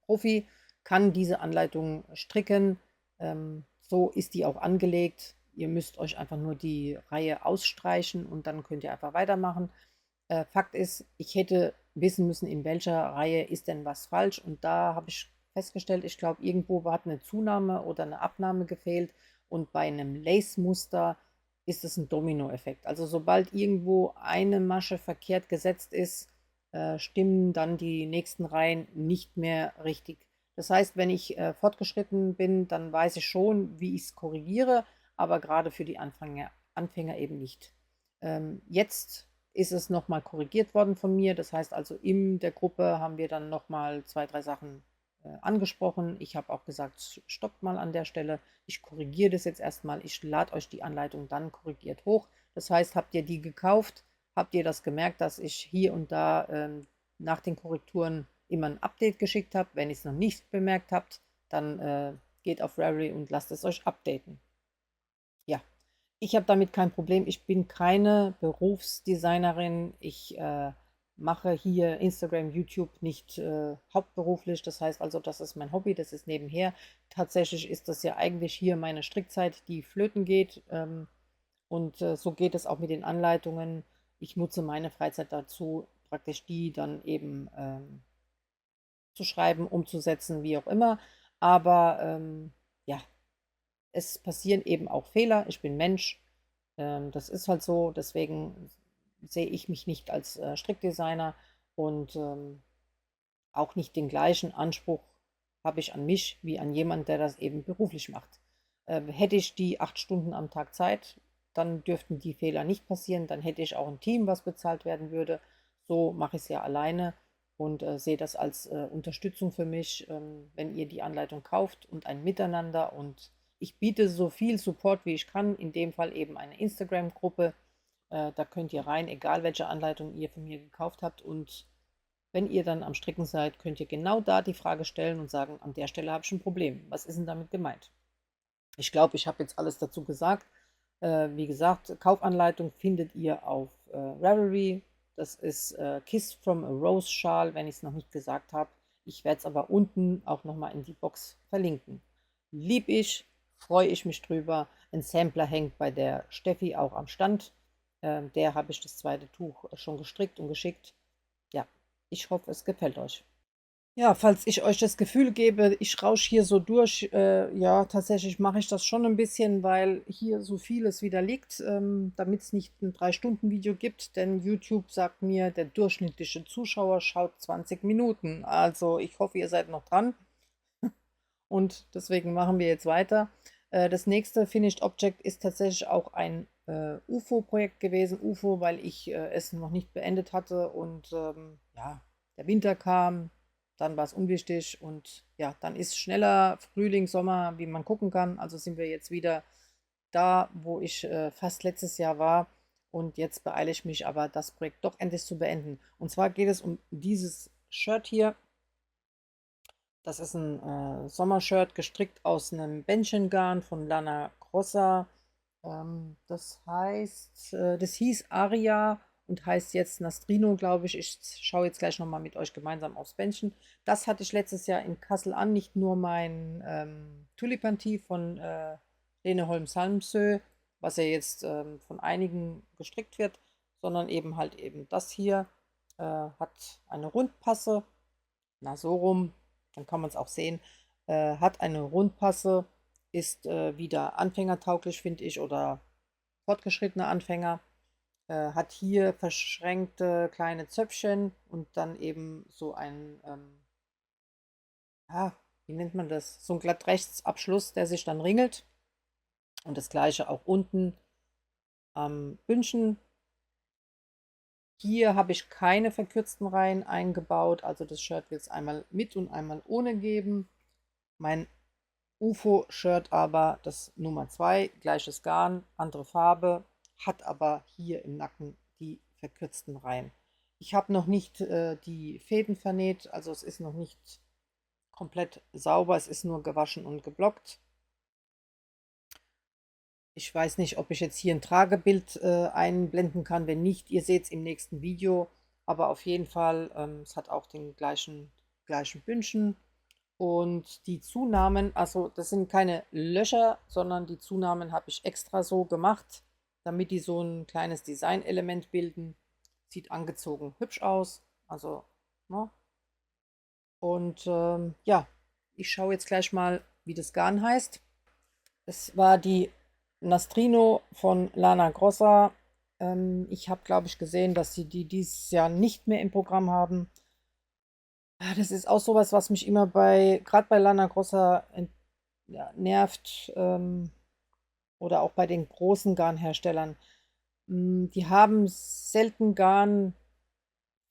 Profi, kann diese Anleitung stricken. So ist die auch angelegt. Ihr müsst euch einfach nur die Reihe ausstreichen und dann könnt ihr einfach weitermachen. Fakt ist, ich hätte wissen müssen, in welcher Reihe ist denn was falsch, und da habe ich festgestellt, ich glaube, irgendwo hat eine Zunahme oder eine Abnahme gefehlt, und bei einem Lace-Muster ist es ein Dominoeffekt. Also sobald irgendwo eine Masche verkehrt gesetzt ist, stimmen dann die nächsten Reihen nicht mehr richtig. Das heißt, wenn ich fortgeschritten bin, dann weiß ich schon, wie ich es korrigiere, aber gerade für die Anfänger eben nicht. Jetzt ist es nochmal korrigiert worden von mir. Das heißt also, in der Gruppe haben wir dann nochmal 2, 3 Sachen angesprochen. Ich habe auch gesagt, stoppt mal an der Stelle. Ich korrigiere das jetzt erstmal. Ich lade euch die Anleitung dann korrigiert hoch. Das heißt, habt ihr die gekauft, habt ihr das gemerkt, dass ich hier und da nach den Korrekturen immer ein Update geschickt habe. Wenn ihr es noch nicht bemerkt habt, dann geht auf Ravelry und lasst es euch updaten. Ja, ich habe damit kein Problem. Ich bin keine Berufsdesignerin. Ich mache hier Instagram, YouTube nicht hauptberuflich. Das heißt also, das ist mein Hobby, das ist nebenher. Tatsächlich ist das ja eigentlich hier meine Strickzeit, die flöten geht. Und so geht es auch mit den Anleitungen. Ich nutze meine Freizeit dazu, praktisch die dann eben zu schreiben, umzusetzen, wie auch immer. Aber ja, es passieren eben auch Fehler. Ich bin Mensch. Das ist halt so. Deswegen sehe ich mich nicht als Strickdesigner, und auch nicht den gleichen Anspruch habe ich an mich wie an jemand, der das eben beruflich macht. Hätte ich die 8 Stunden am Tag Zeit, dann dürften die Fehler nicht passieren. Dann hätte ich auch ein Team, was bezahlt werden würde. So mache ich es ja alleine und sehe das als Unterstützung für mich, wenn ihr die Anleitung kauft und ein Miteinander. Und ich biete so viel Support, wie ich kann. In dem Fall eben eine Instagram-Gruppe. Da könnt ihr rein, egal welche Anleitung ihr von mir gekauft habt. Und wenn ihr dann am Stricken seid, könnt ihr genau da die Frage stellen und sagen, an der Stelle habe ich ein Problem. Was ist denn damit gemeint? Ich glaube, ich habe jetzt alles dazu gesagt. Wie gesagt, Kaufanleitung findet ihr auf Ravelry. Das ist Kiss from a Rose Schal, wenn ich es noch nicht gesagt habe. Ich werde es aber unten auch nochmal in die Box verlinken. Lieb ich, freue ich mich drüber. Ein Sampler hängt bei der Steffi auch am Stand. Der habe ich das zweite Tuch schon gestrickt und geschickt. Ja, ich hoffe, es gefällt euch. Ja, falls ich euch das Gefühl gebe, ich rausche hier so durch, ja, tatsächlich mache ich das schon ein bisschen, weil hier so vieles wieder liegt, damit es nicht ein 3-Stunden-Video gibt, denn YouTube sagt mir, der durchschnittliche Zuschauer schaut 20 Minuten. Also ich hoffe, ihr seid noch dran und deswegen machen wir jetzt weiter. Das nächste Finished Object ist tatsächlich auch ein UFO-Projekt gewesen. UFO, weil ich es noch nicht beendet hatte und ja, der Winter kam, dann war es unwichtig und ja, dann ist schneller Frühling, Sommer, wie man gucken kann. Also sind wir jetzt wieder da, wo ich fast letztes Jahr war und jetzt beeile ich mich aber, das Projekt doch endlich zu beenden. Und zwar geht es um dieses Shirt hier. Das ist ein Sommershirt gestrickt aus einem Bändchengarn von Lana Grossa. Das hieß Aria und heißt jetzt Nastrino, glaube ich. Ich schaue jetzt gleich nochmal mit euch gemeinsam aufs Bändchen. Das hatte ich letztes Jahr in Kassel an, nicht nur mein Tulipan-Tee von Lene Holm-Salmsö, was ja jetzt von einigen gestrickt wird, sondern eben halt eben das hier. Hat eine Rundpasse, na so rum, dann kann man es auch sehen, hat eine Rundpasse, ist wieder anfängertauglich, finde ich, oder fortgeschrittene Anfänger, hat hier verschränkte kleine Zöpfchen und dann eben so ein, ja, wie nennt man das, so ein Glattrechtsabschluss, der sich dann ringelt und das gleiche auch unten am Bündchen. Hier habe ich keine verkürzten Reihen eingebaut, also das Shirt wird es einmal mit und einmal ohne geben. Mein UFO-Shirt aber, das Nummer 2, gleiches Garn, andere Farbe, hat aber hier im Nacken die verkürzten Reihen. Ich habe noch nicht die Fäden vernäht, also es ist noch nicht komplett sauber, es ist nur gewaschen und geblockt. Ich weiß nicht, ob ich jetzt hier ein Tragebild einblenden kann. Wenn nicht, ihr seht es im nächsten Video. Aber auf jeden Fall, es hat auch den gleichen Bündchen. Und die Zunahmen, also das sind keine Löcher, sondern die Zunahmen habe ich extra so gemacht, damit die so ein kleines Designelement bilden. Sieht angezogen hübsch aus. Also, ne? Und ja, ich schaue jetzt gleich mal, wie das Garn heißt. Es war die Nastrino von Lana Grossa. Ich habe, glaube ich, gesehen, dass sie die dieses Jahr nicht mehr im Programm haben. Das ist auch sowas, was mich immer gerade bei Lana Grossa ja, nervt, oder auch bei den großen Garnherstellern. Die haben selten Garn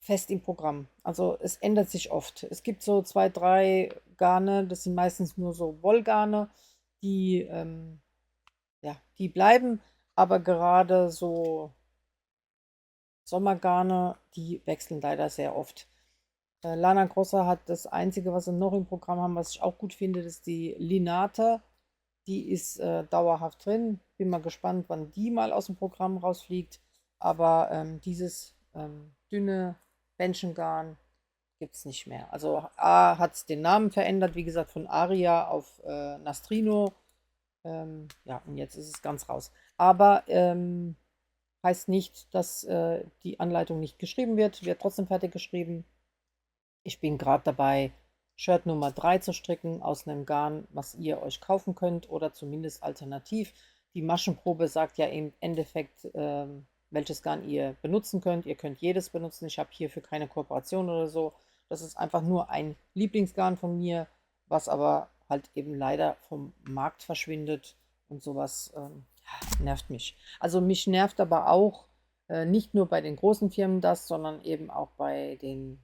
fest im Programm. Also es ändert sich oft. Es gibt so 2, 3 Garne, das sind meistens nur so Wollgarne, die ja, die bleiben, aber gerade so Sommergarne, die wechseln leider sehr oft. Lana Grossa hat das Einzige, was sie noch im Programm haben, was ich auch gut finde, das ist die Linate. Die ist dauerhaft drin. Bin mal gespannt, wann die mal aus dem Programm rausfliegt. Aber dieses dünne Bändchengarn gibt es nicht mehr. Also A hat es den Namen verändert, wie gesagt, von Aria auf Nastrino. Ja, und jetzt ist es ganz raus. Aber heißt nicht, dass die Anleitung nicht geschrieben wird trotzdem fertig geschrieben. Ich bin gerade dabei, Shirt Nummer 3 zu stricken aus einem Garn, was ihr euch kaufen könnt oder zumindest alternativ. Die Maschenprobe sagt ja im Endeffekt, welches Garn ihr benutzen könnt. Ihr könnt jedes benutzen. Ich habe hierfür keine Kooperation oder so. Das ist einfach nur ein Lieblingsgarn von mir, was aber halt eben leider vom Markt verschwindet und sowas. nervt mich. Also mich nervt aber auch nicht nur bei den großen Firmen das, sondern eben auch bei den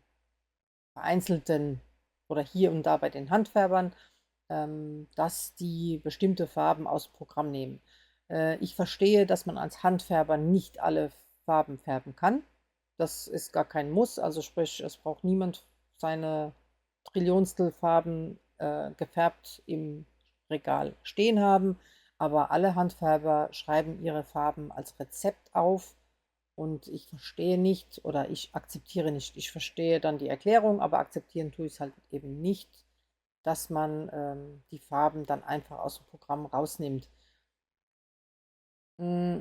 vereinzelten oder hier und da bei den Handfärbern, dass die bestimmte Farben aus dem Programm nehmen. Ich verstehe, dass man als Handfärber nicht alle Farben färben kann. Das ist gar kein Muss, also sprich, es braucht niemand seine Trillionstel Farben gefärbt im Regal stehen haben, aber alle Handfärber schreiben ihre Farben als Rezept auf und ich verstehe nicht oder ich akzeptiere nicht. Ich verstehe dann die Erklärung, aber akzeptieren tue ich es halt eben nicht, dass man die Farben dann einfach aus dem Programm rausnimmt. Mm,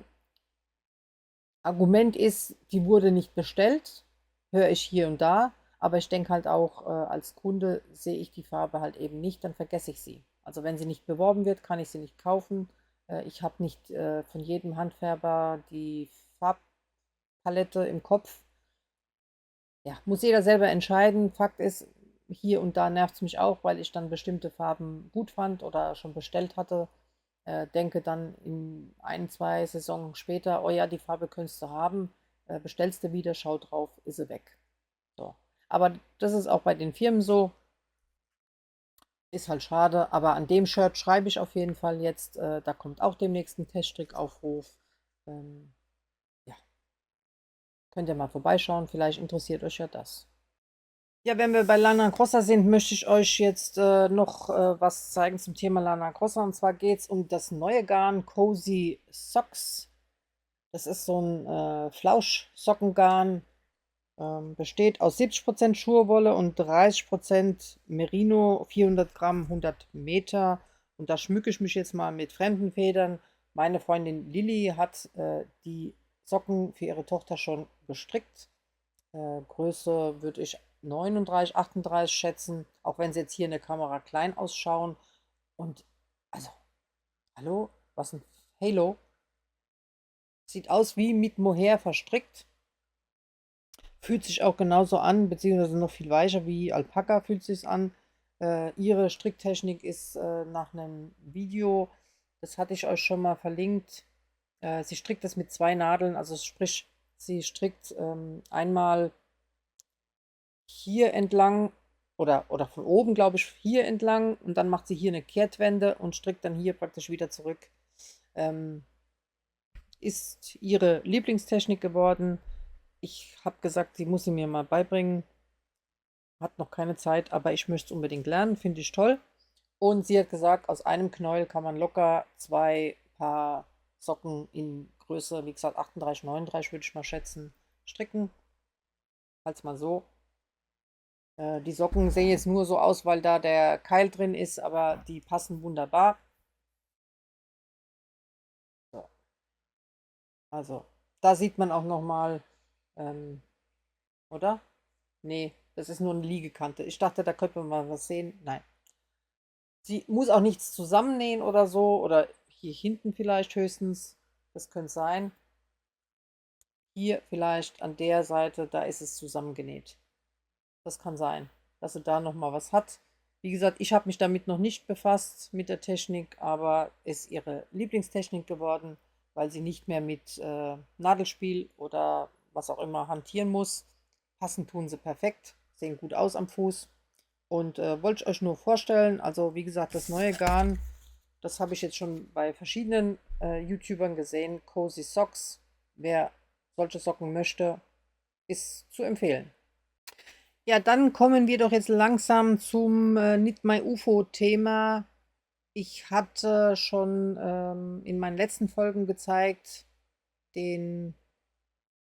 Argument ist, die wurde nicht bestellt, höre ich hier und da, aber ich denke halt auch, als Kunde sehe ich die Farbe halt eben nicht, dann vergesse ich sie. Also wenn sie nicht beworben wird, kann ich sie nicht kaufen. Ich habe nicht von jedem Handfärber die Farbpalette im Kopf. Ja, muss jeder selber entscheiden. Fakt ist, hier und da nervt es mich auch, weil ich dann bestimmte Farben gut fand oder schon bestellt hatte. Denke dann in ein, zwei Saisonen später, oh ja, die Farbe könntest du haben, bestellst du wieder, schau drauf, ist sie weg. So. Aber das ist auch bei den Firmen so, ist halt schade, aber an dem Shirt schreibe ich auf jeden Fall jetzt, da kommt auch demnächst ein Teststrickaufruf. Ähm, ja, könnt ihr mal vorbeischauen, vielleicht interessiert euch ja das. Ja, wenn wir bei Lana Grossa sind, möchte ich euch jetzt noch was zeigen zum Thema Lana Grossa. Und zwar geht es um das neue Garn Cozy Socks. Das ist so ein Flauschsockengarn. Besteht aus 70% Schurwolle und 30% Merino, 400 Gramm, 100 Meter. Und da schmücke ich mich jetzt mal mit fremden Federn. Meine Freundin Lilly hat die Socken für ihre Tochter schon gestrickt. Größe würde ich 39, 38 schätzen, auch wenn sie jetzt hier in der Kamera klein ausschauen. Und also, hallo, was ein Halo. Sieht aus wie mit Mohair verstrickt. Fühlt sich auch genauso an, beziehungsweise noch viel weicher wie Alpaka fühlt sich an. Ihre Stricktechnik ist nach einem Video, das hatte ich euch schon mal verlinkt. Sie strickt das mit zwei Nadeln, also sprich, sie strickt einmal hier entlang oder von oben, glaube ich, hier entlang und dann macht sie hier eine Kehrtwende und strickt dann hier praktisch wieder zurück. Ist ihre Lieblingstechnik geworden. Ich habe gesagt, sie muss sie mir mal beibringen. Hat noch keine Zeit, aber ich möchte es unbedingt lernen, finde ich toll. Und sie hat gesagt, aus einem Knäuel kann man locker zwei Paar Socken in Größe, wie gesagt, 38, 39 würde ich mal schätzen, stricken. Als mal so. Die Socken sehen jetzt nur so aus, weil da der Keil drin ist, aber die passen wunderbar. So. Also, da sieht man auch nochmal, oder? Nee, das ist nur eine Liegekante. Ich dachte, da könnte man mal was sehen. Nein. Sie muss auch nichts zusammennähen oder so, oder hier hinten vielleicht höchstens. Das könnte sein. Hier vielleicht an der Seite, da ist es zusammengenäht. Das kann sein, dass sie da nochmal was hat. Wie gesagt, ich habe mich damit noch nicht befasst mit der Technik, aber ist ihre Lieblingstechnik geworden, weil sie nicht mehr mit Nadelspiel oder was auch immer hantieren muss. Passen tun sie perfekt, sehen gut aus am Fuß. Und wollte ich euch nur vorstellen, also wie gesagt, das neue Garn, das habe ich jetzt schon bei verschiedenen YouTubern gesehen. Cozy Socks, wer solche Socken möchte, ist zu empfehlen. Ja, dann kommen wir doch jetzt langsam zum Knit My UFO-Thema. Ich hatte schon in meinen letzten Folgen gezeigt, den,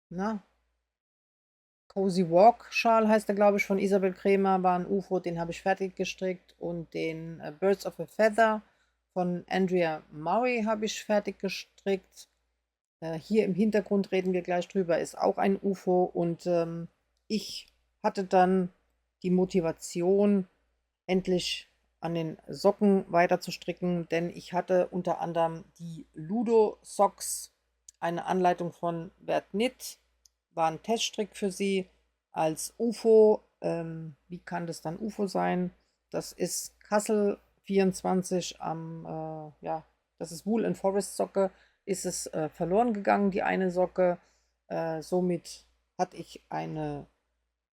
na, Cozy Walk Schal heißt er, glaube ich, von Isabel Kremer, war ein UFO, den habe ich fertig gestrickt. Und den Birds of a Feather von Andrea Murray habe ich fertig gestrickt. Hier im Hintergrund reden wir gleich drüber, ist auch ein UFO. Und ich hatte dann die Motivation, endlich an den Socken weiter zu stricken, denn ich hatte unter anderem die Ludo Socks, eine Anleitung von Bert Knit, war ein Teststrick für sie als UFO. Wie kann das dann UFO sein? Das ist Kassel 24 am, ja, das ist Wool and Forest Socke. ist es verloren gegangen, die eine Socke. Somit hatte ich eine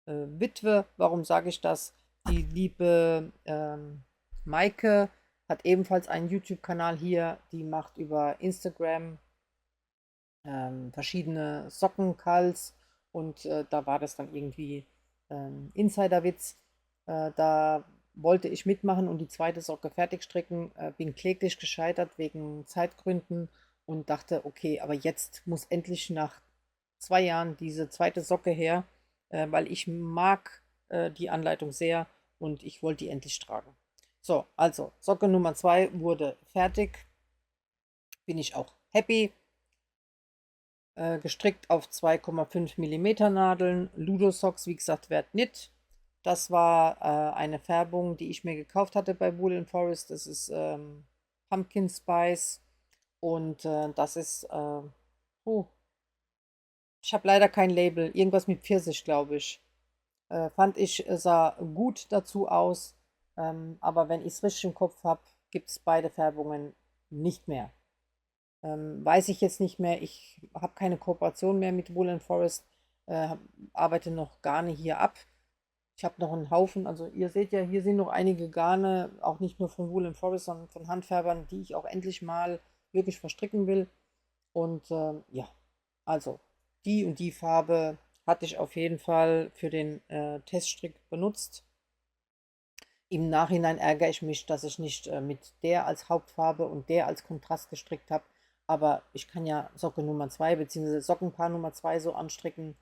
Witwe. Warum sage ich das? Die liebe Maike hat ebenfalls einen YouTube-Kanal hier. Die macht über Instagram verschiedene Sockencults und da war das dann irgendwie Insiderwitz. Da wollte ich mitmachen und die zweite Socke fertig stricken, bin kläglich gescheitert wegen Zeitgründen und dachte, okay, aber jetzt muss endlich nach 2 Jahren diese zweite Socke her, weil ich mag die Anleitung sehr und ich wollte die endlich tragen. So, also Socke Nummer 2 wurde fertig, bin ich auch happy. Gestrickt auf 2,5 Millimeter Nadeln. Ludosocks, wie gesagt, Wert nicht. Das war eine Färbung, die ich mir gekauft hatte bei Wool Forest. Das ist Pumpkin Spice und das ist, oh, ich habe leider kein Label, irgendwas mit Pfirsich, glaube ich. Fand ich, sah gut dazu aus, aber wenn ich es richtig im Kopf habe, gibt es beide Färbungen nicht mehr. Weiß ich jetzt nicht mehr. Ich habe keine Kooperation mehr mit Wool Forest, arbeite noch Garne hier ab. Ich habe noch einen Haufen, also ihr seht ja, hier sind noch einige Garne, auch nicht nur von Wool Forest, sondern von Handfärbern, die ich auch endlich mal wirklich verstricken will. Und ja, also die und die Farbe hatte ich auf jeden Fall für den Teststrick benutzt. Im Nachhinein ärgere ich mich, dass ich nicht mit der als Hauptfarbe und der als Kontrast gestrickt habe. Aber ich kann ja Socke Nummer 2 bzw. Sockenpaar Nummer 2 so anstricken,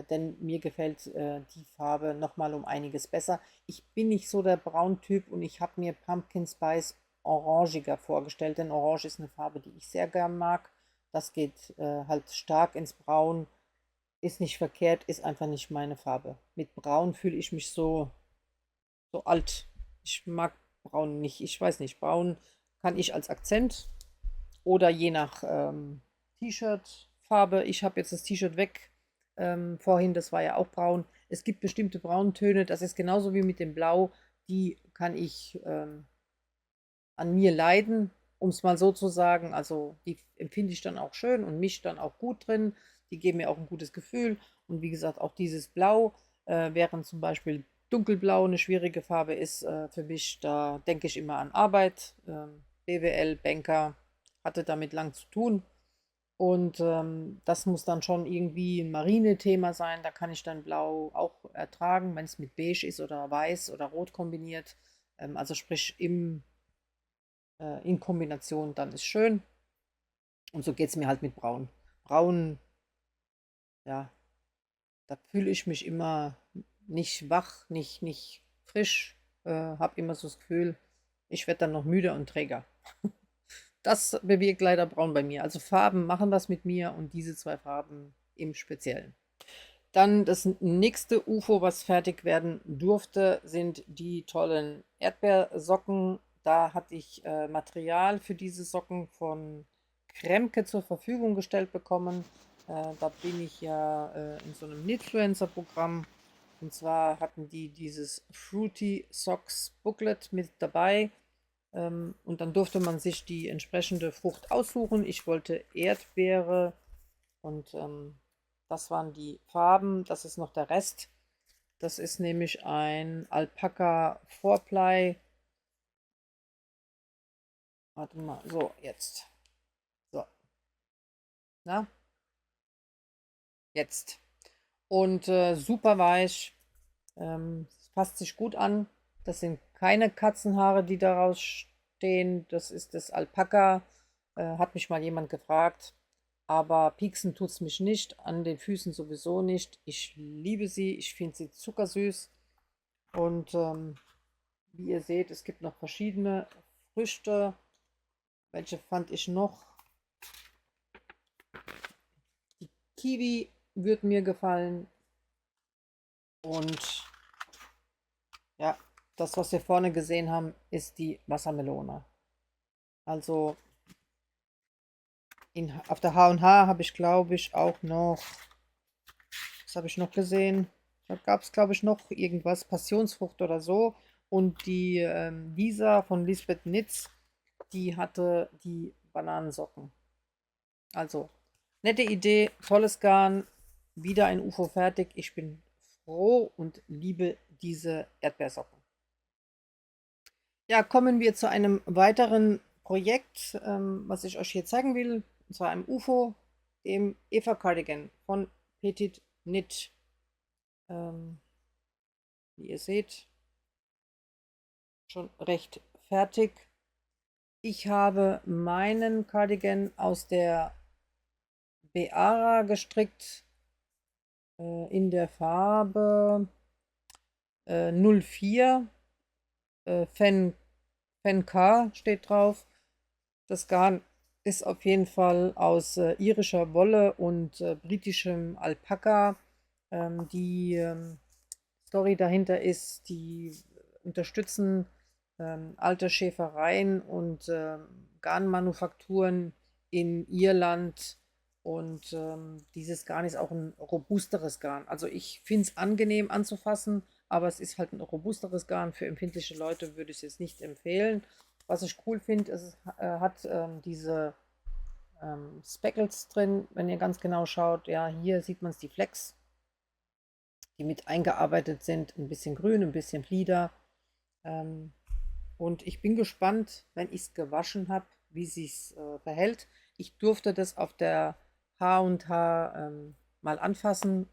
denn mir gefällt die Farbe nochmal um einiges besser. Ich bin nicht so der Brauntyp und ich habe mir Pumpkin Spice orangiger vorgestellt, denn Orange ist eine Farbe, die ich sehr gern mag. Das geht halt stark ins Braun, ist nicht verkehrt, ist einfach nicht meine Farbe. Mit Braun fühle ich mich so alt. Ich mag Braun nicht. Ich weiß nicht, Braun kann ich als Akzent oder je nach T-Shirt-Farbe. Ich habe jetzt das T-Shirt weg. Vorhin, das war ja auch braun. Es gibt bestimmte Brauntöne, das ist genauso wie mit dem Blau. Die kann ich an mir leiden, um es mal so zu sagen. Also die empfinde ich dann auch schön und mich dann auch gut drin. Die geben mir auch ein gutes Gefühl. Und wie gesagt, auch dieses Blau, während zum Beispiel dunkelblau eine schwierige Farbe ist für mich, da denke ich immer an Arbeit. BWL, Banker, hatte damit lang zu tun. Und das muss dann schon irgendwie ein Marine-Thema sein. Da kann ich dann Blau auch ertragen, wenn es mit Beige ist oder Weiß oder Rot kombiniert. Also sprich in Kombination, dann ist schön. Und so geht es mir halt mit Braun. Braun, ja, da fühle ich mich immer nicht wach, nicht frisch, habe immer so das Gefühl, ich werde dann noch müder und träger. Das bewirkt leider Braun bei mir. Also Farben machen was mit mir und diese zwei Farben im Speziellen. Dann das nächste UFO, was fertig werden durfte, sind die tollen Erdbeersocken. Da hatte ich Material für diese Socken von Kremke zur Verfügung gestellt bekommen. Da bin ich ja in so einem Knitfluencer-Programm. Und zwar hatten die dieses Fruity Socks Booklet mit dabei. Und dann durfte man sich die entsprechende Frucht aussuchen. Ich wollte Erdbeere und das waren die Farben. Das ist noch der Rest. Das ist nämlich ein Alpaka 4-Ply. Warte mal, so, jetzt. So, na, jetzt. Und super weich. Passt sich gut an. Das sind keine Katzenhaare, die daraus stehen. Das ist das Alpaka. Hat mich mal jemand gefragt. Aber pieksen tut es mich nicht. An den Füßen sowieso nicht. Ich liebe sie. Ich finde sie zuckersüß. Und wie ihr seht, es gibt noch verschiedene Früchte. Welche fand ich noch? Die Kiwi wird mir gefallen. Und ja, das, was wir vorne gesehen haben, ist die Wassermelone. Also auf der H&H habe ich, glaube ich, auch noch, was habe ich noch gesehen? Da gab es, glaube ich, noch irgendwas, Passionsfrucht oder so. Und die Lisa von Lisbeth Nitz, die hatte die Bananensocken. Also, nette Idee, tolles Garn, wieder ein UFO fertig. Ich bin froh und liebe diese Erdbeersocken. Ja, kommen wir zu einem weiteren Projekt, was ich euch hier zeigen will, und zwar einem UFO, dem Eva Cardigan von Petit Knit. Ähm, Wie ihr seht, schon recht fertig. Ich habe meinen Cardigan aus der Beara gestrickt, in der Farbe 04, Fen K steht drauf. Das Garn ist auf jeden Fall aus irischer Wolle und britischem Alpaka. Die Story dahinter ist, die unterstützen alte Schäfereien und Garnmanufakturen in Irland. Und dieses Garn ist auch ein robusteres Garn. Also ich finde es angenehm anzufassen, aber es ist halt ein robusteres Garn. Für empfindliche Leute würde ich es jetzt nicht empfehlen. Was ich cool finde, es hat diese Speckles drin, wenn ihr ganz genau schaut. Ja, hier sieht man es, die Flecks, die mit eingearbeitet sind. Ein bisschen grün, ein bisschen Flieder. Ähm, und ich bin gespannt, wenn ich es gewaschen habe, wie sich verhält. Ich durfte das auf der H&H mal anfassen.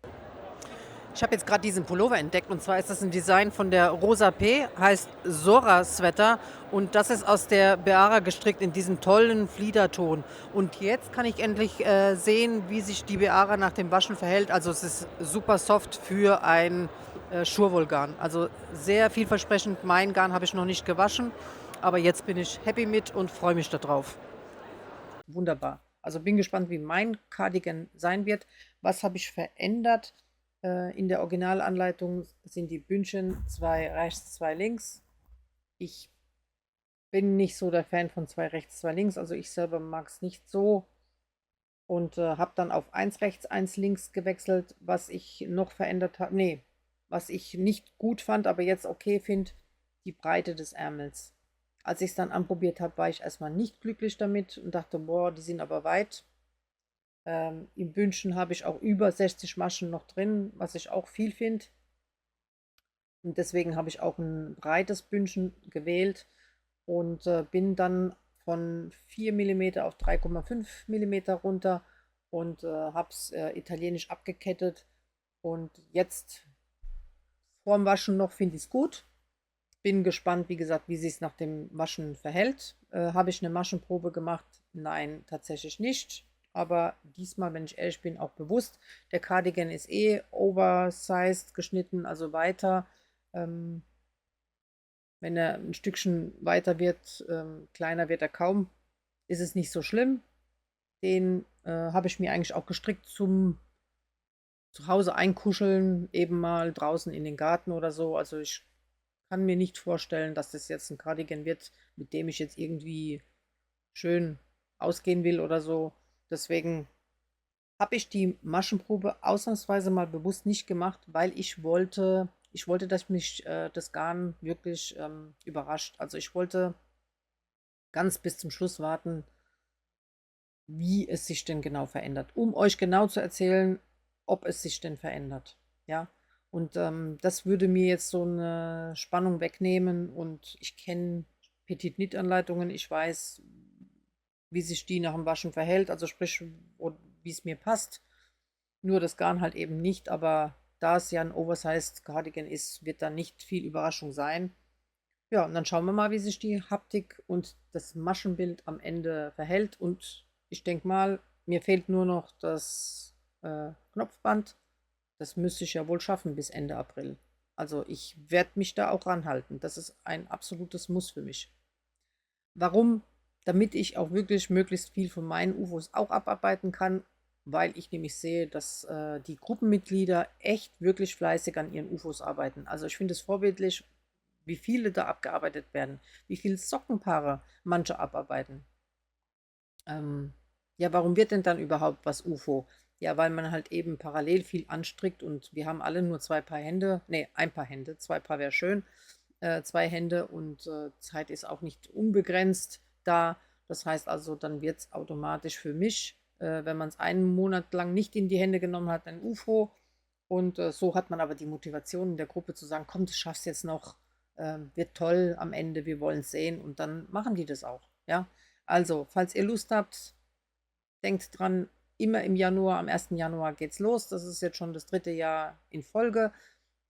Ich habe jetzt gerade diesen Pullover entdeckt, und zwar ist das ein Design von der Rosa P, heißt Sora Sweater, und das ist aus der Beara gestrickt in diesem tollen Fliederton. Und jetzt kann ich endlich sehen, wie sich die Beara nach dem Waschen verhält. Also es ist super soft für ein Schurwollgarn. Also sehr vielversprechend. Mein Garn habe ich noch nicht gewaschen, aber jetzt bin ich happy mit und freue mich darauf. Wunderbar. Also bin gespannt, wie mein Cardigan sein wird. Was habe ich verändert? In der Originalanleitung sind die Bündchen 2 rechts, 2 links. Ich bin nicht so der Fan von 2 rechts, 2 links. Also ich selber mag es nicht so. Und habe dann auf 1 rechts, 1 links gewechselt. Was ich noch verändert habe, nee, was ich nicht gut fand, aber jetzt okay finde, die Breite des Ärmels. Als ich es dann anprobiert habe, war ich erstmal nicht glücklich damit und dachte, boah, die sind aber weit. Im Bündchen habe ich auch über 60 Maschen noch drin, was ich auch viel finde. Und deswegen habe ich auch ein breites Bündchen gewählt und bin dann von 4 mm auf 3,5 mm runter und habe es italienisch abgekettet. Und jetzt vorm Waschen noch finde ich es gut. Bin gespannt, wie gesagt, wie sich es nach dem Waschen verhält. Habe ich eine Maschenprobe gemacht? Nein, tatsächlich nicht. Aber diesmal, wenn ich ehrlich bin, auch bewusst. Der Cardigan ist eh oversized geschnitten, also weiter. Ähm, Wenn er ein Stückchen weiter wird, kleiner wird er kaum, ist es nicht so schlimm. Den habe ich mir eigentlich auch gestrickt zum zu Hause einkuscheln, eben mal draußen in den Garten oder so. Also ich kann mir nicht vorstellen, dass das jetzt ein Cardigan wird, mit dem ich jetzt irgendwie schön ausgehen will oder so. Deswegen habe ich die Maschenprobe ausnahmsweise mal bewusst nicht gemacht, weil ich wollte, dass mich das Garn wirklich überrascht. Also ich wollte ganz bis zum Schluss warten, wie es sich denn genau verändert, um euch genau zu erzählen, ob es sich denn verändert. Ja, und das würde mir jetzt so eine Spannung wegnehmen, und ich kenne Petit Knit Anleitungen, ich weiß, wie sich die nach dem Waschen verhält, also sprich, wie es mir passt. Nur das Garn halt eben nicht, aber da es ja ein Oversized Cardigan ist, wird da nicht viel Überraschung sein. Ja, und dann schauen wir mal, wie sich die Haptik und das Maschenbild am Ende verhält. Und ich denke mal, mir fehlt nur noch das Knopfband. Das müsste ich ja wohl schaffen bis Ende April. Also ich werde mich da auch ranhalten. Das ist ein absolutes Muss für mich. Warum? Damit ich auch wirklich möglichst viel von meinen UFOs auch abarbeiten kann, weil ich nämlich sehe, dass die Gruppenmitglieder echt wirklich fleißig an ihren UFOs arbeiten. Also ich finde es vorbildlich, wie viele da abgearbeitet werden, wie viele Sockenpaare manche abarbeiten. Ja, warum wird denn dann überhaupt was UFO? Ja, weil man halt eben parallel viel anstrickt, und wir haben alle nur 2 Paar Hände, nee, ein Paar Hände, 2 Paar wäre schön, 2 Hände, und Zeit ist auch nicht unbegrenzt da. Das heißt also, dann wird es automatisch für mich wenn man es einen Monat lang nicht in die Hände genommen hat, ein UFO. Und so hat man aber die Motivation in der Gruppe zu sagen, komm, du schaffst jetzt noch, wird toll am Ende, wir wollen es sehen. Und dann machen die das auch. Ja, also, falls ihr Lust habt, denkt dran, immer im Januar, am 1. Januar geht's los. Das ist jetzt schon das 3. Jahr in Folge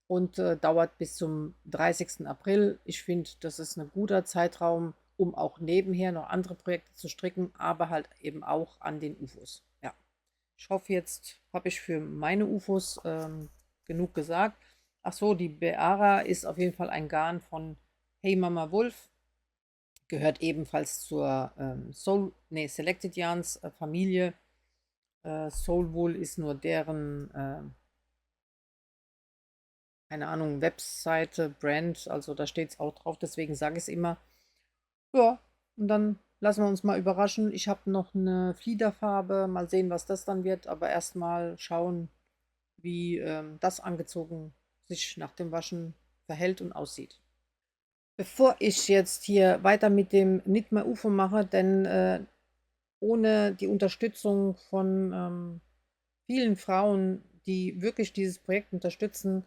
und dauert bis zum 30. April. Ich finde, das ist ein guter Zeitraum, um auch nebenher noch andere Projekte zu stricken, aber halt eben auch an den UFOs. Ja, ich hoffe, jetzt habe ich für meine UFOs genug gesagt. Ach so, die Beara ist auf jeden Fall ein Garn von Hey Mama Wolf. Gehört ebenfalls zur Selected Yarns Familie. Soulwool ist nur deren, keine Ahnung, Webseite, Brand, also da steht es auch drauf, deswegen sage ich es immer. Ja, und dann lassen wir uns mal überraschen. Ich habe noch eine Fliederfarbe, mal sehen, was das dann wird, aber erstmal schauen, wie das angezogen sich nach dem Waschen verhält und aussieht. Bevor ich jetzt hier weiter mit dem Knitmer UFO mache, denn ohne die Unterstützung von vielen Frauen, die wirklich dieses Projekt unterstützen,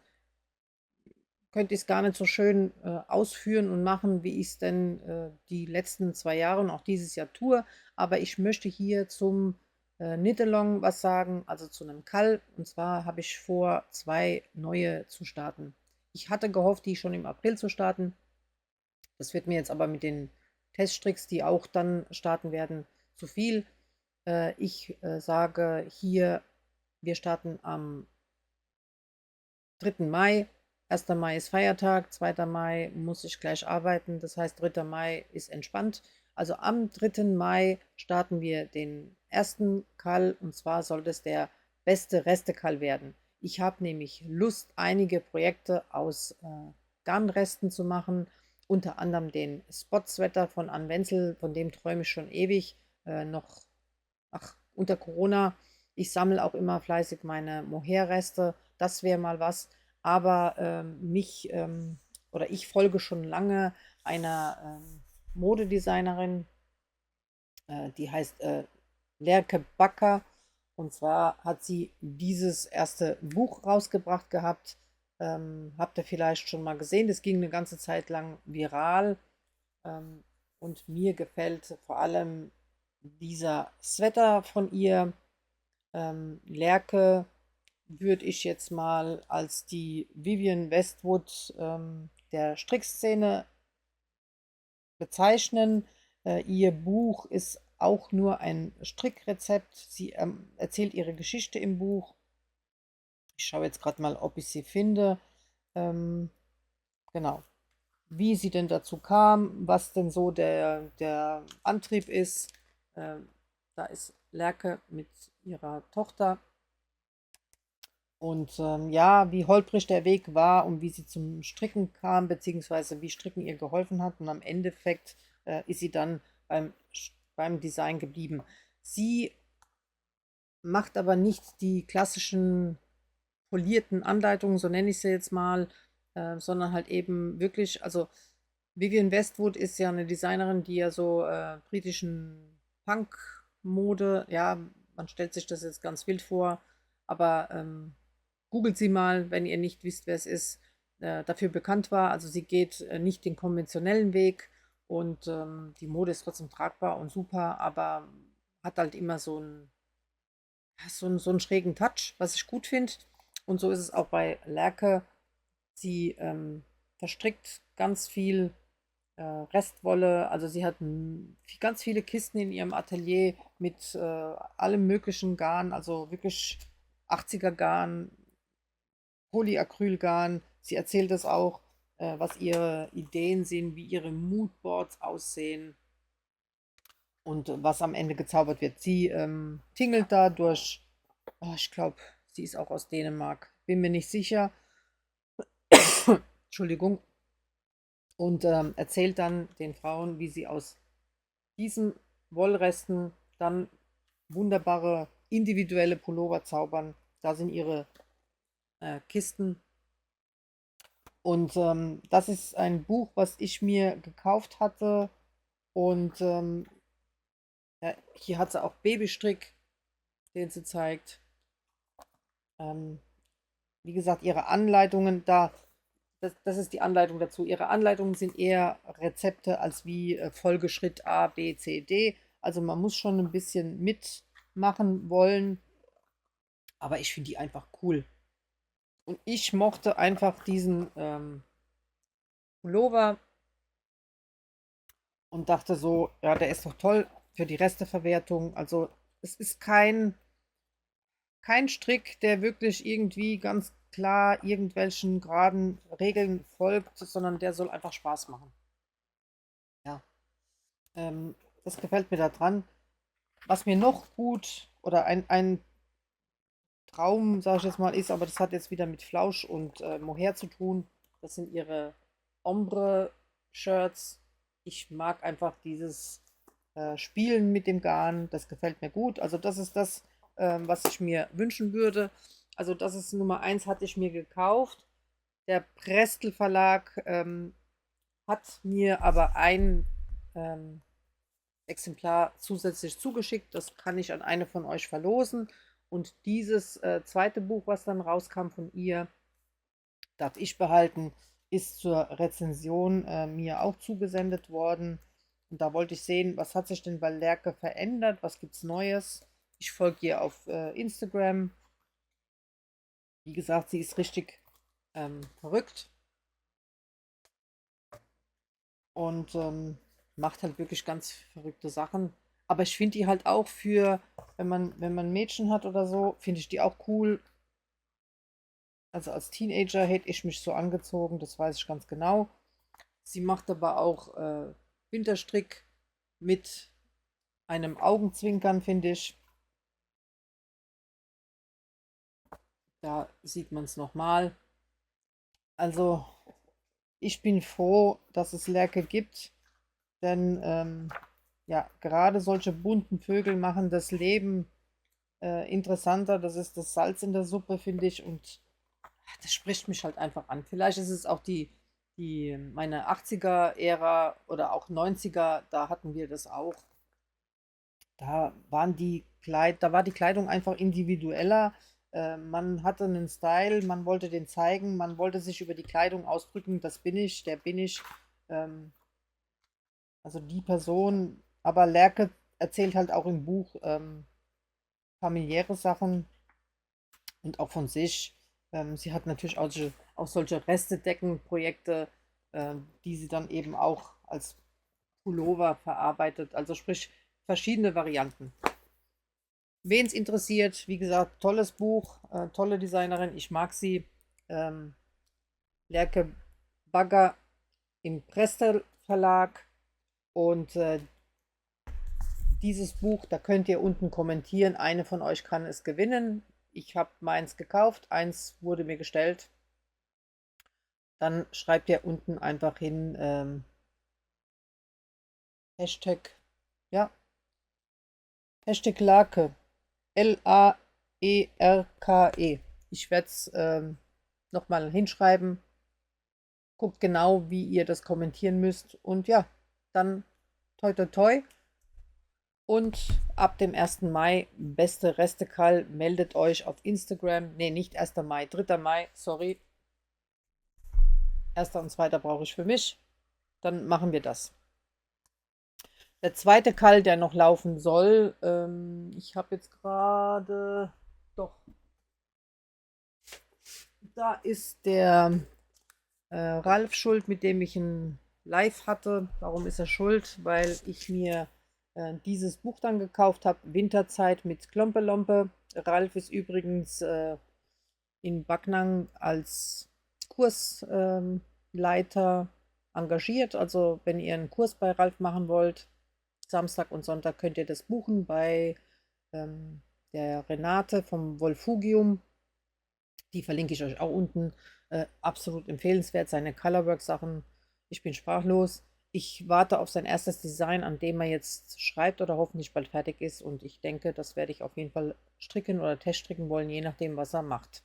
könnte ich es gar nicht so schön ausführen und machen, wie ich es denn die letzten 2 Jahre und auch dieses Jahr tue. Aber ich möchte hier zum Knit-Along was sagen, also zu einem Kall. Und zwar habe ich vor, 2 neue zu starten. Ich hatte gehofft, die schon im April zu starten. Das wird mir jetzt aber mit den Teststricks, die auch dann starten werden, zu viel. Ich sage hier, wir starten am 3. Mai. 1. Mai ist Feiertag, 2. Mai muss ich gleich arbeiten, das heißt 3. Mai ist entspannt. Also am 3. Mai starten wir den ersten Kall und zwar soll das der beste Restekall werden. Ich habe nämlich Lust, einige Projekte aus Garnresten zu machen, unter anderem den Spot-Sweater von Ann Wenzel, von dem träume ich schon ewig, noch unter Corona. Ich sammle auch immer fleißig meine Mohair-Reste, das wäre mal was. Aber oder ich folge schon lange einer Modedesignerin, die heißt Lerke Backer. Und zwar hat sie dieses erste Buch rausgebracht gehabt. Habt ihr vielleicht schon mal gesehen? Das ging eine ganze Zeit lang viral. Und mir gefällt vor allem dieser Sweater von ihr. Lerke würde ich jetzt mal als die Vivienne Westwood der Strickszene bezeichnen. Ihr Buch ist auch nur ein Strickrezept. Sie erzählt ihre Geschichte im Buch. Ich schaue jetzt gerade mal, ob ich sie finde. Genau. Wie sie denn dazu kam, was denn so der Antrieb ist. Da ist Lerke mit ihrer Tochter. Und ja, wie holprig der Weg war und wie sie zum Stricken kam, beziehungsweise wie Stricken ihr geholfen hat. Und am Endeffekt ist sie dann beim Design geblieben. Sie macht aber nicht die klassischen polierten Anleitungen, so nenne ich sie jetzt mal, sondern halt eben wirklich, also Vivienne Westwood ist ja eine Designerin, die ja so britischen Punk-Mode, ja, man stellt sich das jetzt ganz wild vor, aber googelt sie mal, wenn ihr nicht wisst, wer es ist, dafür bekannt war. Also sie geht nicht den konventionellen Weg und die Mode ist trotzdem tragbar und super, aber hat halt immer so einen schrägen Touch, was ich gut finde. Und so ist es auch bei Lerke. Sie verstrickt ganz viel Restwolle. Also sie hat ganz viele Kisten in ihrem Atelier mit allem möglichen Garn, also wirklich 80er Garn, Polyacrylgarn. Sie erzählt es auch, was ihre Ideen sind, wie ihre Moodboards aussehen und was am Ende gezaubert wird. Sie tingelt da durch, oh, ich glaube, sie ist auch aus Dänemark, bin mir nicht sicher. Entschuldigung. Und erzählt dann den Frauen, wie sie aus diesen Wollresten dann wunderbare individuelle Pullover zaubern. Da sind ihre Kisten. Und das ist ein Buch, was ich mir gekauft hatte. Und ja, hier hat sie auch Babystrick. den sie zeigt. Ähm, Wie gesagt, ihre Anleitungen das ist die Anleitung dazu. Ihre Anleitungen sind eher Rezepte als wie Folgeschritt A, B, C, D. Also man muss schon ein bisschen mitmachen wollen, aber ich finde die einfach cool. Und ich mochte einfach diesen Pullover und dachte so, ja, der ist doch toll für die Resteverwertung. Also es ist kein Strick, der wirklich irgendwie ganz klar irgendwelchen geraden Regeln folgt, sondern der soll einfach Spaß machen. Ja, das gefällt mir da dran. Was mir noch gut oder ein Traum, sage ich jetzt mal, ist, aber das hat jetzt wieder mit Flausch und Mohair zu tun. Das sind ihre Ombre-Shirts. Ich mag einfach dieses Spielen mit dem Garn. Das gefällt mir gut. Also das ist das, was ich mir wünschen würde. Also das ist Nummer eins, hatte ich mir gekauft. Der Prestel Verlag hat mir aber ein ähm, Exemplar zusätzlich zugeschickt. Das kann ich an eine von euch verlosen. Und dieses zweite Buch, was dann rauskam von ihr, darf ich behalten, ist zur Rezension mir auch zugesendet worden. Und da wollte ich sehen, was hat sich denn bei Lerke verändert, was gibt es Neues. Ich folge ihr auf Instagram. Wie gesagt, sie ist richtig verrückt und macht halt wirklich ganz verrückte Sachen. Aber ich finde die halt auch für, wenn man Mädchen hat oder so, finde ich die auch cool. Also als Teenager hätte ich mich so angezogen, das weiß ich ganz genau. Sie macht aber auch Winterstrick mit einem Augenzwinkern, finde ich. Da sieht man es nochmal. Also ich bin froh, dass es Lerke gibt, denn ja, gerade solche bunten Vögel machen das Leben interessanter. Das ist das Salz in der Suppe, finde ich. Und das spricht mich halt einfach an. Vielleicht ist es auch meine 80er-Ära oder auch 90er, da hatten wir das auch. Da war die Kleidung einfach individueller. Man hatte einen Style, man wollte den zeigen, man wollte sich über die Kleidung ausdrücken, das bin ich, der bin ich. Ähm, also die Person, aber Lerke erzählt halt auch im Buch familiäre Sachen und auch von sich. Sie hat natürlich auch solche Restedeckenprojekte, die sie dann eben auch als Pullover verarbeitet. Also sprich verschiedene Varianten. Wen es interessiert, wie gesagt, tolles Buch, tolle Designerin, ich mag sie. Ähm, Lerke Bagger im Prestel Verlag und dieses Buch, da könnt ihr unten kommentieren. Eine von euch kann es gewinnen. Ich habe meins gekauft, eins wurde mir gestellt. Dann schreibt ihr unten einfach hin Hashtag, ja, Hashtag Lake. Laerke. Ich werde es nochmal hinschreiben. Guckt genau, wie ihr das kommentieren müsst. Und ja, dann toi toi toi. Und ab dem 1. Mai, beste Restekall, meldet euch auf Instagram. Ne, nicht 1. Mai, 3. Mai, sorry. 1. und 2. brauche ich für mich. Dann machen wir das. Der zweite Call, der noch laufen soll, ich habe jetzt gerade, doch, da ist der Ralf schuld, mit dem ich ein Live hatte. Warum ist er schuld? Weil ich mir dieses Buch dann gekauft habe, Winterzeit mit Klompelompe. Ralf ist übrigens in Backnang als Kursleiter engagiert. Also wenn ihr einen Kurs bei Ralf machen wollt, Samstag und Sonntag könnt ihr das buchen bei der Renate vom Wolfugium. Die verlinke ich euch auch unten. Absolut empfehlenswert, seine Colorwork-Sachen. Ich bin sprachlos. Ich warte auf sein erstes Design, an dem er jetzt schreibt oder hoffentlich bald fertig ist. Und ich denke, das werde ich auf jeden Fall stricken oder teststricken wollen, je nachdem, was er macht.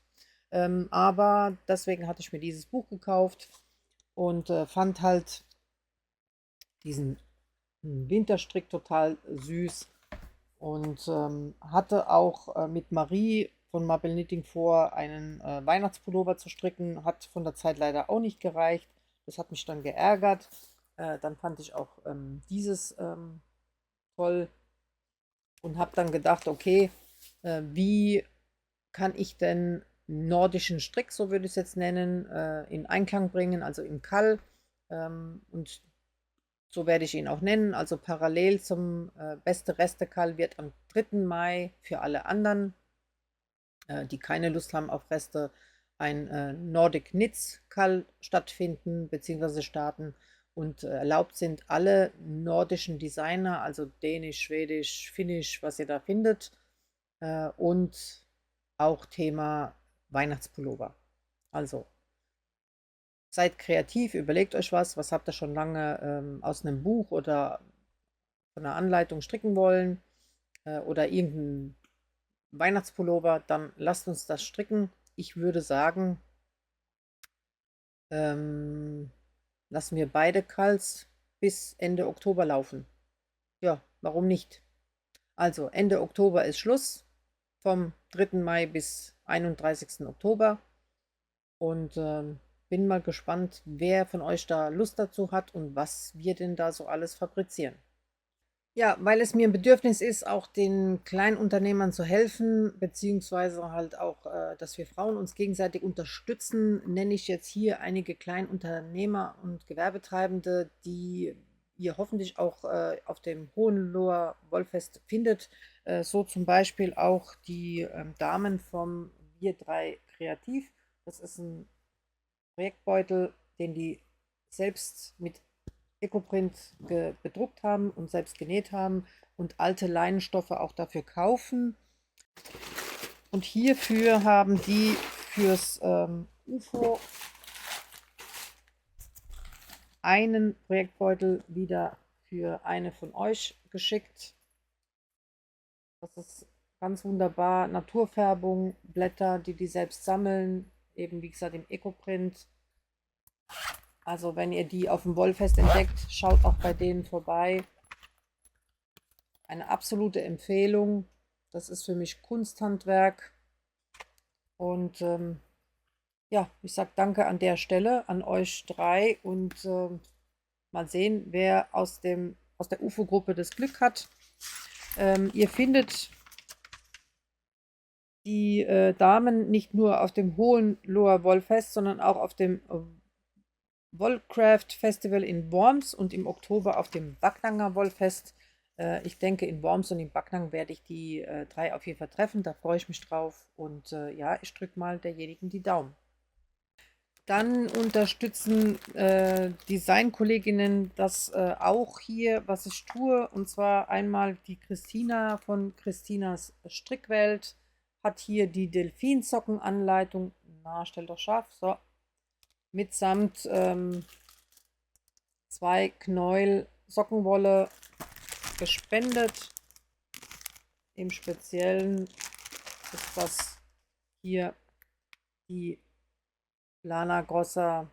Aber deswegen hatte ich mir dieses Buch gekauft und fand halt diesen Winterstrick total süß. und hatte auch mit Marie von Marble Knitting vor, einen Weihnachtspullover zu stricken. Hat von der Zeit leider auch nicht gereicht. Das hat mich dann geärgert. Dann fand ich auch dieses toll und habe dann gedacht, okay, wie kann ich denn nordischen Strick, so würde ich es jetzt nennen, in Einklang bringen, also im Kall. Und so werde ich ihn auch nennen. Also parallel zum Beste Reste-Kall wird am 3. Mai für alle anderen, die keine Lust haben auf Reste, ein Nordic Knits Kall stattfinden bzw. starten. Und erlaubt sind alle nordischen Designer, also Dänisch, Schwedisch, Finnisch, was ihr da findet. Und auch Thema Weihnachtspullover. Also seid kreativ, überlegt euch was habt ihr schon lange aus einem Buch oder von einer Anleitung stricken wollen oder irgendein Weihnachtspullover, dann lasst uns das stricken. Ich würde sagen, ähm, lassen wir beide Calls bis Ende Oktober laufen. Ja, warum nicht? Also Ende Oktober ist Schluss, vom 3. Mai bis 31. Oktober. Und bin mal gespannt, wer von euch da Lust dazu hat und was wir denn da so alles fabrizieren. Ja, weil es mir ein Bedürfnis ist, auch den Kleinunternehmern zu helfen, beziehungsweise halt auch, dass wir Frauen uns gegenseitig unterstützen, nenne ich jetzt hier einige Kleinunternehmer und Gewerbetreibende, die ihr hoffentlich auch auf dem Hohenloher Wollfest findet. So zum Beispiel auch die Damen vom Wir drei Kreativ. Das ist ein Projektbeutel, den die selbst mit Ecoprint bedruckt haben und selbst genäht haben und alte Leinenstoffe auch dafür kaufen. Und hierfür haben die fürs UFO einen Projektbeutel wieder für eine von euch geschickt. Das ist ganz wunderbar. Naturfärbung, Blätter, die selbst sammeln, eben wie gesagt im Ecoprint. Also wenn ihr die auf dem Wollfest entdeckt, schaut auch bei denen vorbei. Eine absolute Empfehlung. Das ist für mich Kunsthandwerk. Und ja, ich sage danke an der Stelle an euch drei und mal sehen, wer aus der UFO-Gruppe das Glück hat. Ihr findet die Damen nicht nur auf dem Hohenloher Wollfest, sondern auch auf dem Wollcraft Festival in Worms und im Oktober auf dem Backnanger Wollfest. Ich denke, in Worms und in Backnang werde ich die drei auf jeden Fall treffen. Da freue ich mich drauf. Und ja, ich drücke mal derjenigen die Daumen. Dann unterstützen Designkolleginnen das auch hier, was ich tue. Und zwar einmal die Christina von Christinas Strickwelt hat hier die Delfinsockenanleitung. Na, stell doch scharf. So. Mitsamt 2 Knäuel Sockenwolle gespendet. Im Speziellen ist das hier die Lana Grossa,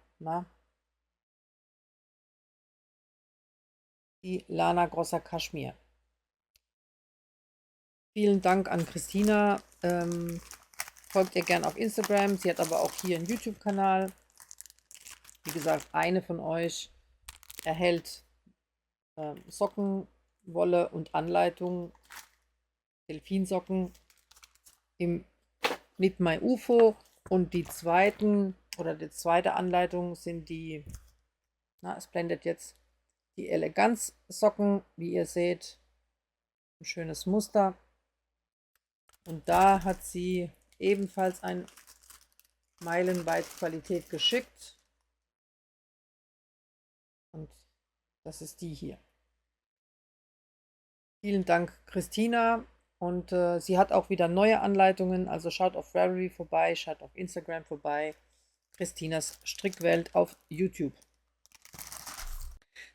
die Lana Grossa Kaschmir. Vielen Dank an Christina. Folgt ihr gern auf Instagram. Sie hat aber auch hier einen YouTube-Kanal. Wie gesagt, eine von euch erhält Sockenwolle und Anleitung, Delfinsocken im Knit My UFO, und die zweite Anleitung sind die, es blendet jetzt, die Eleganz-Socken, wie ihr seht, ein schönes Muster. Und da hat sie ebenfalls ein meilenweit Qualität geschickt. Und das ist die hier. Vielen Dank, Christina. Und sie hat auch wieder neue Anleitungen. Also schaut auf Ravelry vorbei, schaut auf Instagram vorbei. Christinas Strickwelt auf YouTube.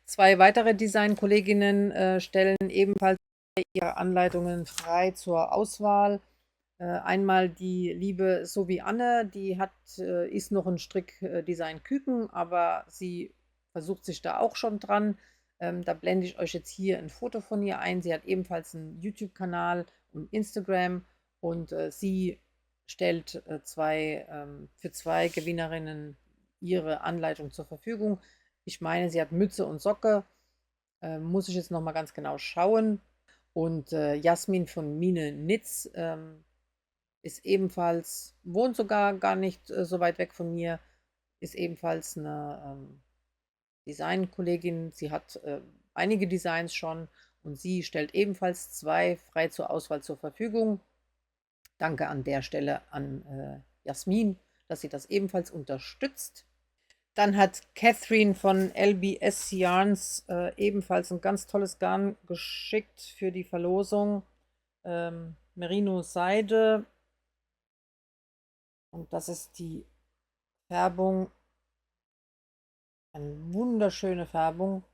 2 weitere Designkolleginnen stellen ebenfalls ihre Anleitungen frei zur Auswahl. Einmal die liebe Sophie Anne, die ist noch ein Strickdesign Küken, aber sie versucht sich da auch schon dran. Da blende ich euch jetzt hier ein Foto von ihr ein. Sie hat ebenfalls einen YouTube-Kanal und Instagram und sie stellt für zwei Gewinnerinnen ihre Anleitung zur Verfügung. Ich meine, sie hat Mütze und Socke. Muss ich jetzt noch mal ganz genau schauen. Und Jasmin von Mine Nitz ist ebenfalls, wohnt sogar gar nicht so weit weg von mir, ist ebenfalls eine Designkollegin. Sie hat einige Designs schon und sie stellt ebenfalls zwei frei zur Auswahl zur Verfügung. Danke an der Stelle an Jasmin, dass sie das ebenfalls unterstützt. Dann hat Catherine von LBS Yarns ebenfalls ein ganz tolles Garn geschickt für die Verlosung. Merino Seide. Und das ist die Färbung. Eine wunderschöne Färbung.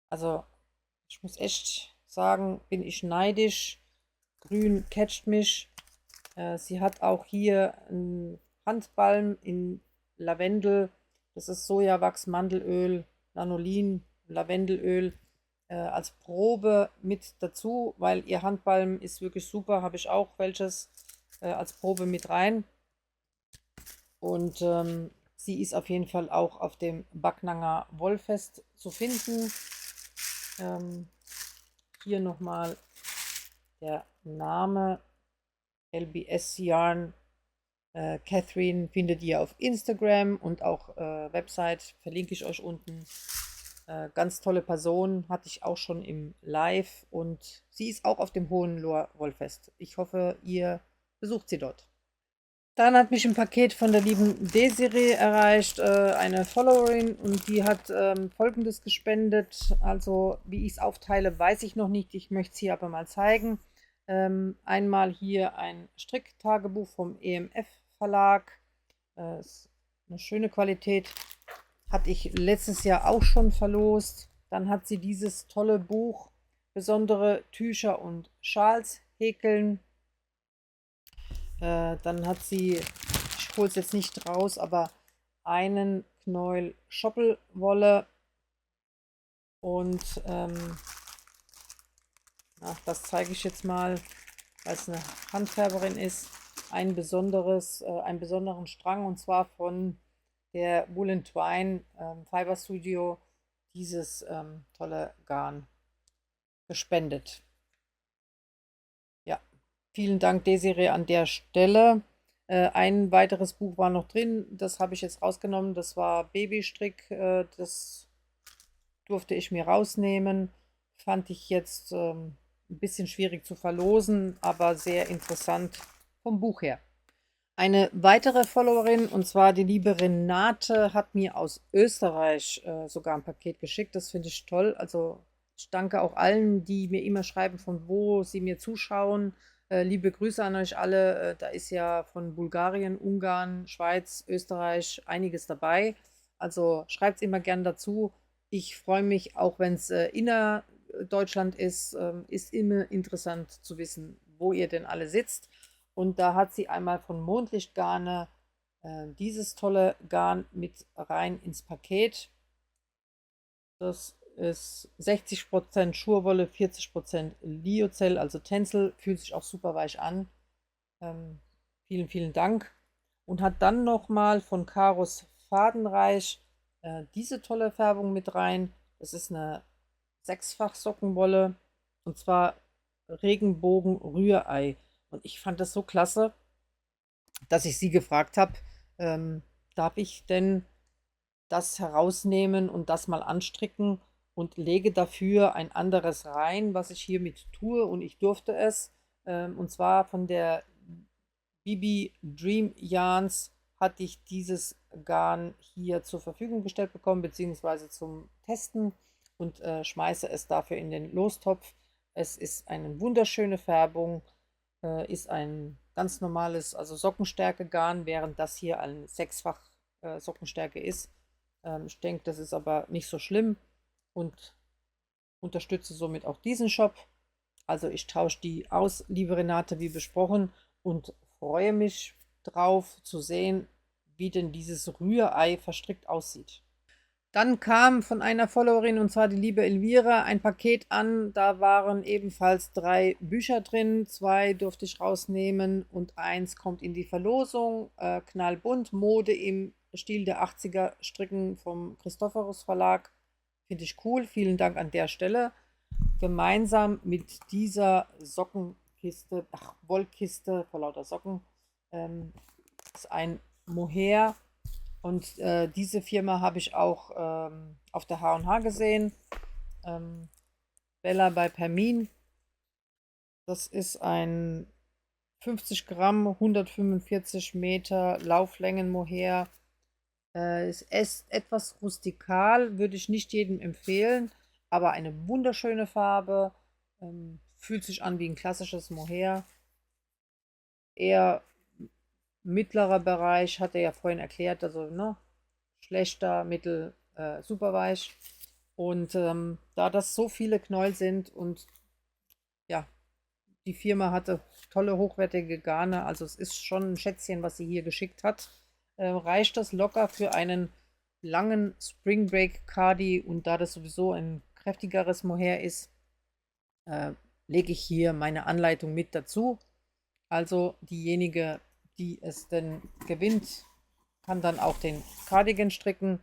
Also, ich muss echt sagen, bin ich neidisch. Grün catcht mich. Sie hat auch hier einen Handbalm in Lavendel. Das ist Sojawachs, Mandelöl, Lanolin, Lavendelöl als Probe mit dazu, weil ihr Handbalm ist wirklich super. Habe ich auch welches als Probe mit rein. Und sie ist auf jeden Fall auch auf dem Backnanger Wollfest zu finden. Hier nochmal der Name LBS Yarn. Catherine findet ihr auf Instagram und auch Website, verlinke ich euch unten. Ganz tolle Person, hatte ich auch schon im Live und sie ist auch auf dem Hohenloher Wollfest. Ich hoffe, ihr besucht sie dort. Dann hat mich ein Paket von der lieben Desiree erreicht, eine Followerin, und die hat Folgendes gespendet. Also, wie ich es aufteile, weiß ich noch nicht. Ich möchte es hier aber mal zeigen. Einmal hier ein Stricktagebuch vom EMF Verlag. Ist eine schöne Qualität. Hatte ich letztes Jahr auch schon verlost. Dann hat sie dieses tolle Buch, besondere Tücher und Schals häkeln. Dann hat sie, ich hole es jetzt nicht raus, aber einen Knäuel Schoppelwolle und das zeige ich jetzt mal, weil es eine Handfärberin ist, einen besonderen Strang, und zwar von der Wool Twine Fiber Studio, dieses tolle Garn gespendet. Ja, vielen Dank, Desiree, an der Stelle. Ein weiteres Buch war noch drin, das habe ich jetzt rausgenommen. Das war Babystrick, das durfte ich mir rausnehmen. Fand ich jetzt ein bisschen schwierig zu verlosen, aber sehr interessant vom Buch her. Eine weitere Followerin, und zwar die liebe Renate, hat mir aus Österreich sogar ein Paket geschickt. Das finde ich toll. Also ich danke auch allen, die mir immer schreiben, von wo sie mir zuschauen. Liebe Grüße an euch alle. Da ist ja von Bulgarien, Ungarn, Schweiz, Österreich einiges dabei. Also schreibt es immer gern dazu. Ich freue mich, auch wenn es innerdeutschland ist, ist immer interessant zu wissen, wo ihr denn alle sitzt. Und da hat sie einmal von Mondlichtgarne dieses tolle Garn mit rein ins Paket. Das ist 60% Schurwolle, 40% Lyocell, also Tencel, fühlt sich auch super weich an. Vielen, vielen Dank. Und hat dann nochmal von Karos Fadenreich diese tolle Färbung mit rein. Das ist eine 6-fach Sockenwolle, und zwar Regenbogen Rührei. Und ich fand das so klasse, dass ich sie gefragt habe, darf ich denn das herausnehmen und das mal anstricken, und lege dafür ein anderes rein, was ich hiermit tue, und ich durfte es. Und zwar von der Bibi Dream Yarns hatte ich dieses Garn hier zur Verfügung gestellt bekommen, beziehungsweise zum Testen, und schmeiße es dafür in den Lostopf. Es ist eine wunderschöne Färbung, ist ein ganz normales, also Sockenstärke-Garn, während das hier ein 6-fach Sockenstärke ist. Ich denke, das ist aber nicht so schlimm, und unterstütze somit auch diesen Shop. Also ich tausche die aus, liebe Renate, wie besprochen, und freue mich drauf zu sehen, wie denn dieses Rührei verstrickt aussieht. Dann kam von einer Followerin, und zwar die liebe Elvira, ein Paket an. Da waren ebenfalls 3 Bücher drin. 2 durfte ich rausnehmen und eins kommt in die Verlosung. Knallbunt, Mode im Stil der 80er Stricken vom Christophorus Verlag. Finde ich cool. Vielen Dank an der Stelle. Gemeinsam mit dieser Sockenkiste, Wollkiste vor lauter Socken, ist ein Mohair. Und diese Firma habe ich auch auf der H&H gesehen. Bella bei Permin. Das ist ein 50 Gramm, 145 Meter Lauflängen-Mohair. Ist etwas rustikal, würde ich nicht jedem empfehlen, aber eine wunderschöne Farbe. Fühlt sich an wie ein klassisches Mohair. Eher mittlerer Bereich, hat er ja vorhin erklärt, also ne, schlechter, mittel, super weich. Und da das so viele Knäuel sind und ja, die Firma hatte tolle, hochwertige Garne, also es ist schon ein Schätzchen, was sie hier geschickt hat, reicht das locker für einen langen Spring Break Cardi. Und da das sowieso ein kräftigeres Mohair ist, lege ich hier meine Anleitung mit dazu. Also diejenige, die es denn gewinnt, kann dann auch den Cardigan stricken.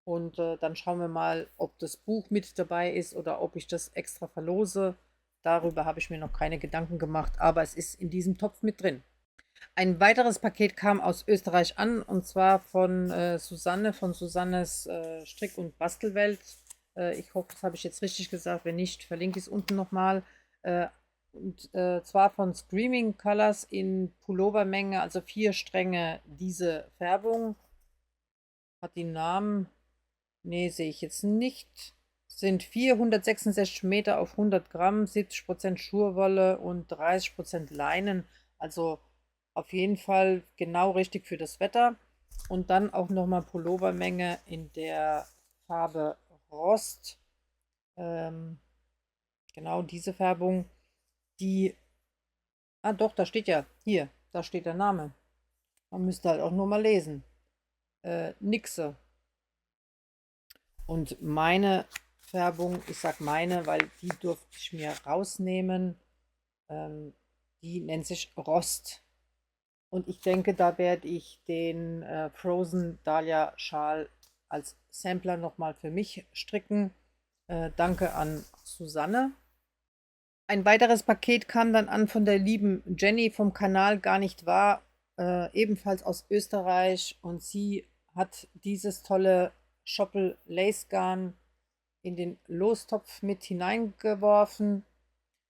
Und dann schauen wir mal, ob das Buch mit dabei ist oder ob ich das extra verlose. Darüber habe ich mir noch keine Gedanken gemacht, aber es ist in diesem Topf mit drin. Ein weiteres Paket kam aus Österreich an, und zwar von Susanne, von Susannes Strick- und Bastelwelt. Ich hoffe, das habe ich jetzt richtig gesagt. Wenn nicht, verlinke ich es unten nochmal. Und zwar von Screaming Colors in Pullovermenge, also 4 Stränge diese Färbung. Hat die Namen? Ne, sehe ich jetzt nicht. Sind 466 Meter auf 100 Gramm, 70% Schurwolle und 30% Leinen. Also auf jeden Fall genau richtig für das Wetter. Und dann auch nochmal Pullovermenge in der Farbe Rost. Genau diese Färbung. Die, doch, da steht ja, hier, da steht der Name. Man müsste halt auch nur mal lesen. Nixe. Und meine Färbung, ich sag meine, weil die durfte ich mir rausnehmen. Die nennt sich Rost. Und ich denke, da werde ich den Frozen Dahlia Schal als Sampler nochmal für mich stricken. Danke an Susanne. Ein weiteres Paket kam dann an von der lieben Jenny vom Kanal Gar nicht wahr, ebenfalls aus Österreich. Und sie hat dieses tolle Schoppel Lace Garn in den Lostopf mit hineingeworfen,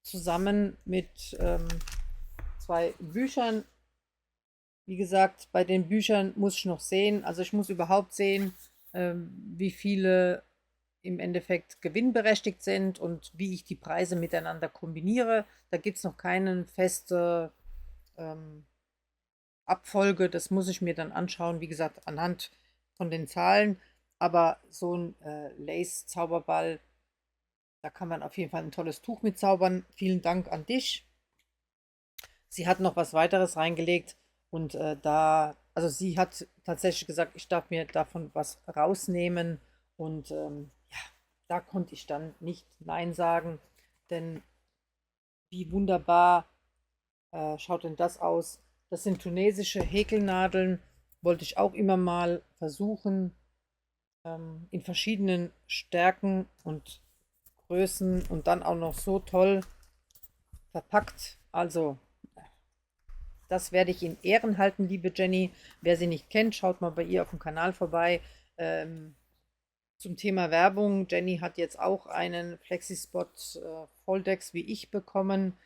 zusammen mit 2 Büchern. Wie gesagt, bei den Büchern muss ich noch sehen, also ich muss überhaupt sehen, wie viele im Endeffekt gewinnberechtigt sind und wie ich die Preise miteinander kombiniere. Da gibt es noch keine feste Abfolge, das muss ich mir dann anschauen, wie gesagt, anhand von den Zahlen. Aber so ein Lace-Zauberball, da kann man auf jeden Fall ein tolles Tuch mit zaubern. Vielen Dank an dich. Sie hat noch was weiteres reingelegt und also sie hat tatsächlich gesagt, ich darf mir davon was rausnehmen. Und ja, da konnte ich dann nicht Nein sagen, denn wie wunderbar schaut denn das aus? Das sind tunesische Häkelnadeln, wollte ich auch immer mal versuchen, in verschiedenen Stärken und Größen und dann auch noch so toll verpackt. Also das werde ich in Ehren halten, liebe Jenny. Wer sie nicht kennt, schaut mal bei ihr auf dem Kanal vorbei. Zum Thema Werbung. Jenny hat jetzt auch einen Flexispot Voldex wie ich bekommen.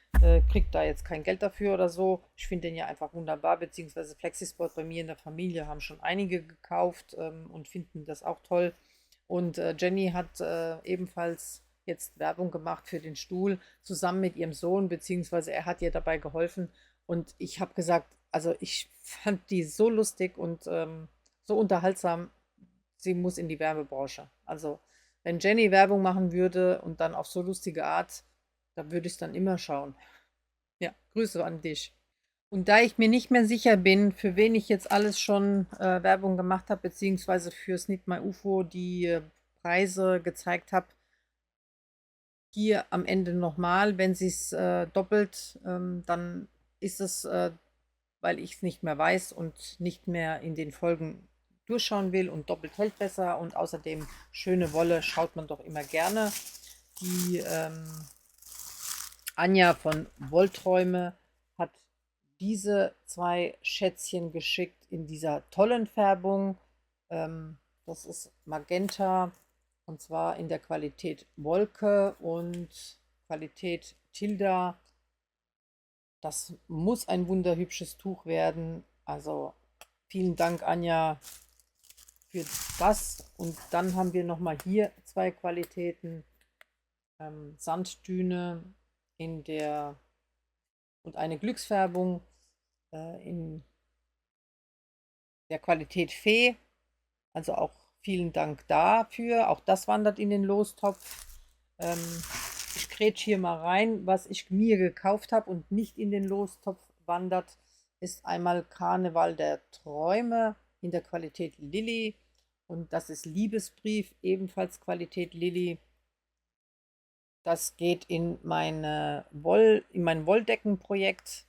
Kriegt da jetzt kein Geld dafür oder so. Ich finde den ja einfach wunderbar, beziehungsweise Flexispot bei mir in der Familie haben schon einige gekauft und finden das auch toll. Und Jenny hat ebenfalls jetzt Werbung gemacht für den Stuhl, zusammen mit ihrem Sohn, beziehungsweise er hat ihr dabei geholfen. Und ich habe gesagt, also ich fand die so lustig und so unterhaltsam, sie muss in die Werbebranche. Also wenn Jenny Werbung machen würde und dann auf so lustige Art, da würde ich es dann immer schauen. Ja, Grüße an dich. Und da ich mir nicht mehr sicher bin, für wen ich jetzt alles schon Werbung gemacht habe, beziehungsweise für Snip My UFO die Preise gezeigt habe, hier am Ende nochmal, wenn sie es doppelt, dann ist es, weil ich es nicht mehr weiß und nicht mehr in den Folgen durchschauen will, und doppelt hält besser und außerdem schöne Wolle schaut man doch immer gerne. Die Anja von Wollträume hat diese zwei Schätzchen geschickt in dieser tollen Färbung. Das ist Magenta, und zwar in der Qualität Wolke und Qualität Tilda. Das muss ein wunderhübsches Tuch werden. Also vielen Dank, Anja, für das. Und dann haben wir nochmal hier zwei Qualitäten. Sanddüne in der und eine Glücksfärbung in der Qualität Fee. Also auch vielen Dank dafür. Auch das wandert in den Lostopf. Ich grätsch hier mal rein. Was ich mir gekauft habe und nicht in den Lostopf wandert, ist einmal Karneval der Träume in der Qualität Lilly. Und das ist Liebesbrief, ebenfalls Qualität Lilly. Das geht in mein Wolldeckenprojekt.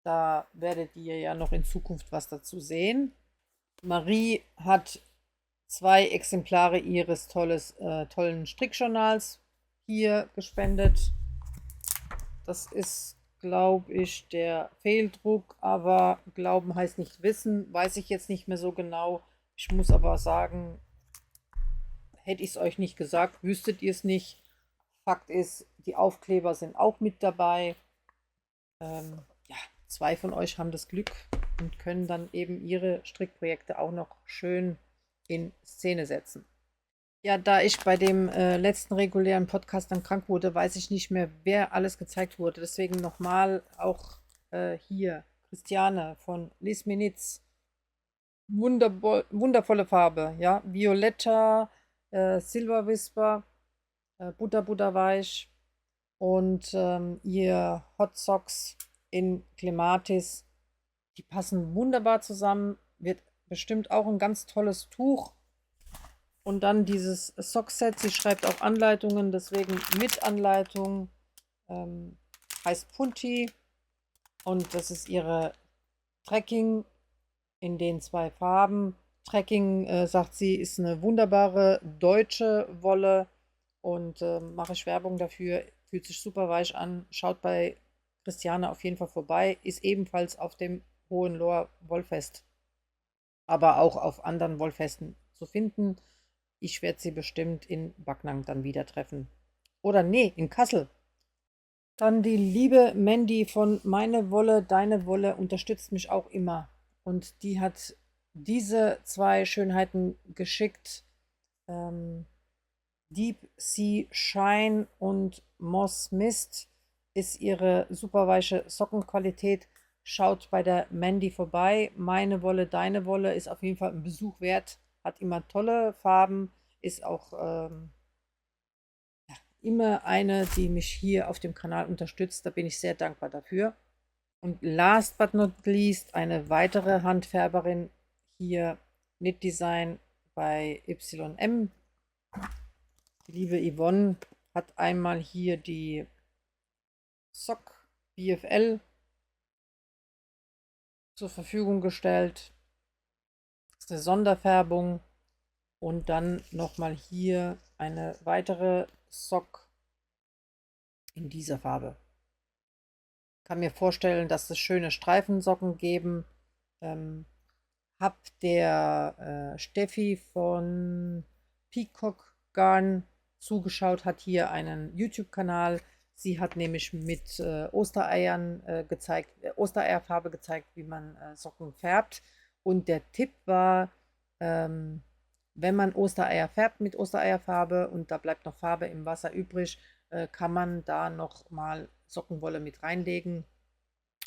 Da werdet ihr ja noch in Zukunft was dazu sehen. Marie hat zwei Exemplare ihres tollen Strickjournals hier gespendet. Das ist, glaube ich, der Fehldruck, aber glauben heißt nicht wissen, weiß ich jetzt nicht mehr so genau. Ich muss aber sagen, hätte ich es euch nicht gesagt, wüsstet ihr es nicht. Fakt ist, die Aufkleber sind auch mit dabei. Ja, zwei von euch haben das Glück und können dann eben ihre Strickprojekte auch noch schön in Szene setzen. Ja, da ich bei dem letzten regulären Podcast dann krank wurde, weiß ich nicht mehr, wer alles gezeigt wurde. Deswegen nochmal auch hier Christiane von Liz Minitz. Wundervolle Farbe, ja. Violetta, Silver Whisper, Buddha Weich und ihr Hot Socks in Clematis. Die passen wunderbar zusammen. Wird bestimmt auch ein ganz tolles Tuch. Und dann dieses Sockset. Sie schreibt auch Anleitungen, deswegen mit Anleitung. Heißt Punti. Und das ist ihre Trekking in den zwei Farben. Trekking, sagt sie, ist eine wunderbare deutsche Wolle. Und mache ich Werbung dafür. Fühlt sich super weich an. Schaut bei Christiane auf jeden Fall vorbei. Ist ebenfalls auf dem Hohenloher Wollfest, aber auch auf anderen Wollfesten zu finden. Ich werde sie bestimmt in Backnang dann wieder treffen. Oder nee, in Kassel. Dann die liebe Mandy von Meine Wolle, Deine Wolle unterstützt mich auch immer. Und die hat diese zwei Schönheiten geschickt. Deep Sea Shine und Moss Mist ist ihre super weiche Sockenqualität. Schaut bei der Mandy vorbei. Meine Wolle, Deine Wolle ist auf jeden Fall ein Besuch wert. Hat immer tolle Farben. Ist auch immer eine, die mich hier auf dem Kanal unterstützt. Da bin ich sehr dankbar dafür. Und last but not least eine weitere Handfärberin hier, Knit Design bei YM. Die liebe Yvonne hat einmal hier die Sock BFL zur Verfügung gestellt. Das ist eine Sonderfärbung. Und dann nochmal hier eine weitere Sock in dieser Farbe. Ich kann mir vorstellen, dass es schöne Streifensocken geben. Hab der Steffi von Peacock Garn zugeschaut, hat hier einen YouTube-Kanal. Sie hat nämlich mit Ostereiern Ostereierfarbe gezeigt, wie man Socken färbt. Und der Tipp war, wenn man Ostereier färbt mit Ostereierfarbe und da bleibt noch Farbe im Wasser übrig, kann man da noch mal Sockenwolle mit reinlegen,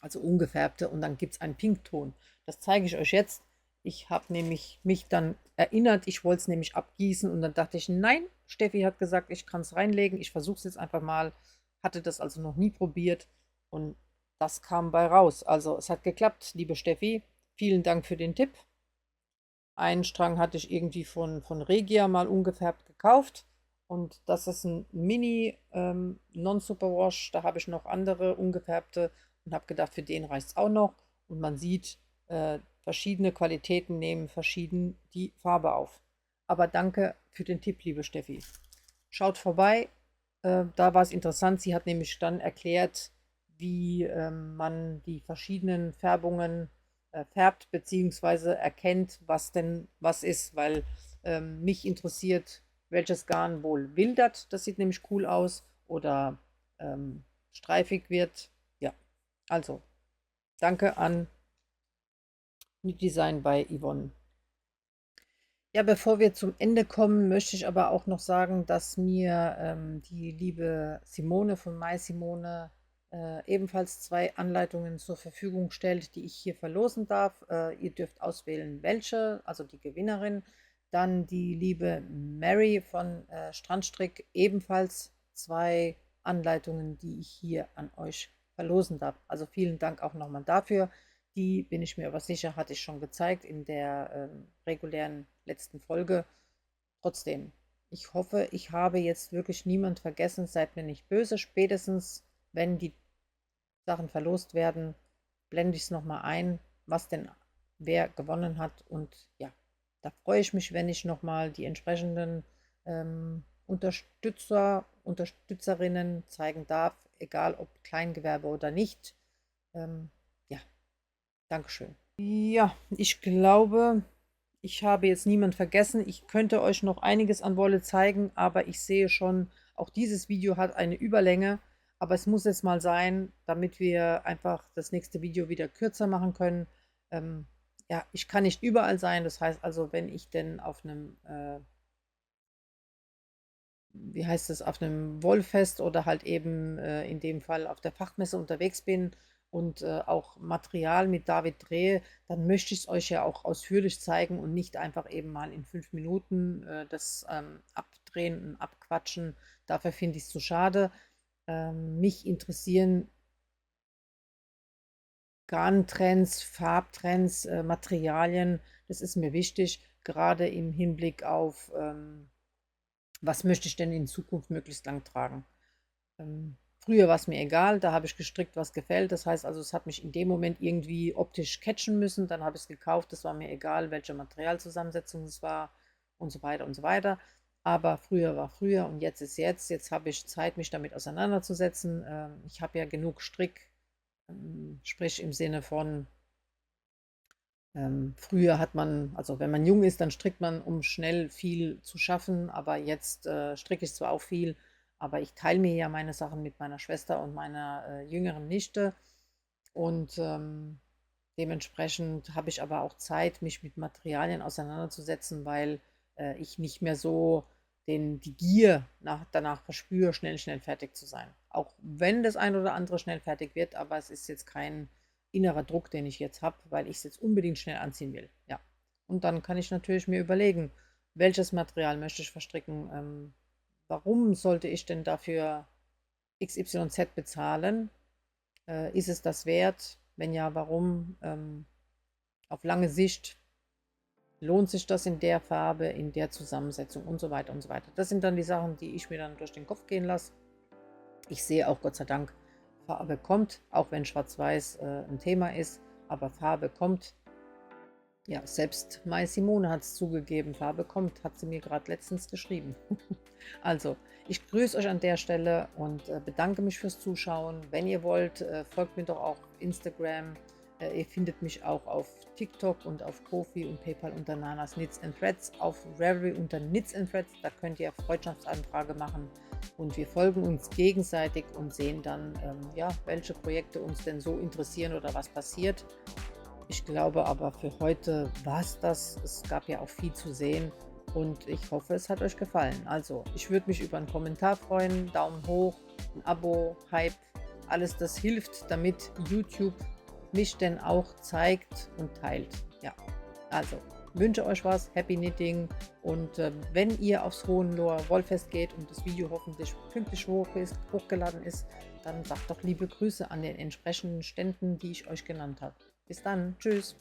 also ungefärbte, und dann gibt es einen Pinkton. Das zeige ich euch jetzt. Ich habe nämlich mich dann erinnert, ich wollte es nämlich abgießen und dann dachte ich, nein, Steffi hat gesagt, ich kann es reinlegen. Ich versuche es jetzt einfach mal. Hatte das also noch nie probiert und das kam bei raus. Also es hat geklappt, liebe Steffi. Vielen Dank für den Tipp. Einen Strang hatte ich irgendwie von Regia mal ungefärbt gekauft. Und das ist ein Mini Non-Superwash. Da habe ich noch andere ungefärbte und habe gedacht, für den reicht es auch noch. Und man sieht, verschiedene Qualitäten nehmen verschieden die Farbe auf. Aber danke für den Tipp, liebe Steffi. Schaut vorbei. Da war es interessant. Sie hat nämlich dann erklärt, wie man die verschiedenen Färbungen färbt, beziehungsweise erkennt, was denn was ist, weil mich interessiert, welches Garn wohl wildert. Das sieht nämlich cool aus. Oder streifig wird. Ja, also danke an Knit Design bei Yvonne. Ja, bevor wir zum Ende kommen, möchte ich aber auch noch sagen, dass mir die liebe Simone von My Simone ebenfalls 2 Anleitungen zur Verfügung stellt, die ich hier verlosen darf. Ihr dürft auswählen, welche, also die Gewinnerin. Dann die liebe Mary von Strandstrick, ebenfalls 2 Anleitungen, die ich hier an euch verlosen darf. Also vielen Dank auch nochmal dafür. Die, bin ich mir aber sicher, hatte ich schon gezeigt in der regulären letzten Folge. Trotzdem, ich hoffe, ich habe jetzt wirklich niemand vergessen. Seid mir nicht böse. Spätestens, wenn die Sachen verlost werden, blende ich es nochmal ein, was denn wer gewonnen hat. Und ja, da freue ich mich, wenn ich nochmal die entsprechenden Unterstützerinnen zeigen darf, egal ob Kleingewerbe oder nicht. Ja, Dankeschön. Ja, ich glaube, ich habe jetzt niemand vergessen. Ich könnte euch noch einiges an Wolle zeigen, aber ich sehe schon, auch dieses Video hat eine Überlänge. Aber es muss jetzt mal sein, damit wir einfach das nächste Video wieder kürzer machen können. Ja, ich kann nicht überall sein. Das heißt also, wenn ich denn auf einem, wie heißt es, auf einem Wollfest oder halt eben in dem Fall auf der Fachmesse unterwegs bin und auch Material mit David drehe, dann möchte ich es euch ja auch ausführlich zeigen und nicht einfach eben mal in 5 Minuten das abdrehen und abquatschen. Dafür finde ich es zu schade. Mich interessieren Garntrends, Farbtrends, Materialien. Das ist mir wichtig, gerade im Hinblick auf was möchte ich denn in Zukunft möglichst lang tragen. Früher war es mir egal, da habe ich gestrickt, was gefällt. Das heißt also, es hat mich in dem Moment irgendwie optisch catchen müssen. Dann habe ich es gekauft, es war mir egal, welche Materialzusammensetzung es war und so weiter und so weiter. Aber früher war früher und jetzt ist jetzt. Jetzt habe ich Zeit, mich damit auseinanderzusetzen. Ich habe ja genug Strick, sprich im Sinne von früher hat man, also wenn man jung ist, dann strickt man, um schnell viel zu schaffen, aber jetzt stricke ich zwar auch viel, aber ich teile mir ja meine Sachen mit meiner Schwester und meiner jüngeren Nichte und dementsprechend habe ich aber auch Zeit, mich mit Materialien auseinanderzusetzen, weil ich nicht mehr so die Gier danach verspüre, schnell fertig zu sein. Auch wenn das ein oder andere schnell fertig wird, aber es ist jetzt kein innerer Druck, den ich jetzt habe, weil ich es jetzt unbedingt schnell anziehen will. Ja. Und dann kann ich natürlich mir überlegen, welches Material möchte ich verstricken, warum sollte ich denn dafür XYZ bezahlen? Ist es das wert? Wenn ja, warum? Auf lange Sicht lohnt sich das in der Farbe, in der Zusammensetzung und so weiter und so weiter. Das sind dann die Sachen, die ich mir dann durch den Kopf gehen lasse. Ich sehe auch Gott sei Dank, Farbe kommt, auch wenn Schwarz-Weiß ein Thema ist, aber Farbe kommt. Ja, selbst Mai Simone hat es zugegeben, Farbe kommt, hat sie mir gerade letztens geschrieben. Also, ich grüße euch an der Stelle und bedanke mich fürs Zuschauen. Wenn ihr wollt, folgt mir doch auch auf Instagram. Ihr findet mich auch auf TikTok und auf Ko-fi und PayPal unter Nanas Knits and Threads, auf Ravelry unter Knits and Threads. Da könnt ihr Freundschaftsanfrage machen und wir folgen uns gegenseitig und sehen dann, ja, welche Projekte uns denn so interessieren oder was passiert. Ich glaube aber für heute war es das. Es gab ja auch viel zu sehen und ich hoffe, es hat euch gefallen. Also, ich würde mich über einen Kommentar freuen, Daumen hoch, ein Abo, Hype, alles das hilft, damit YouTube mich denn auch zeigt und teilt. Ja, also wünsche euch was, Happy Knitting und wenn ihr aufs Hohenloher Wollfest geht und das Video hoffentlich pünktlich hochgeladen ist, dann sagt doch liebe Grüße an den entsprechenden Ständen, die ich euch genannt habe. Bis dann, tschüss.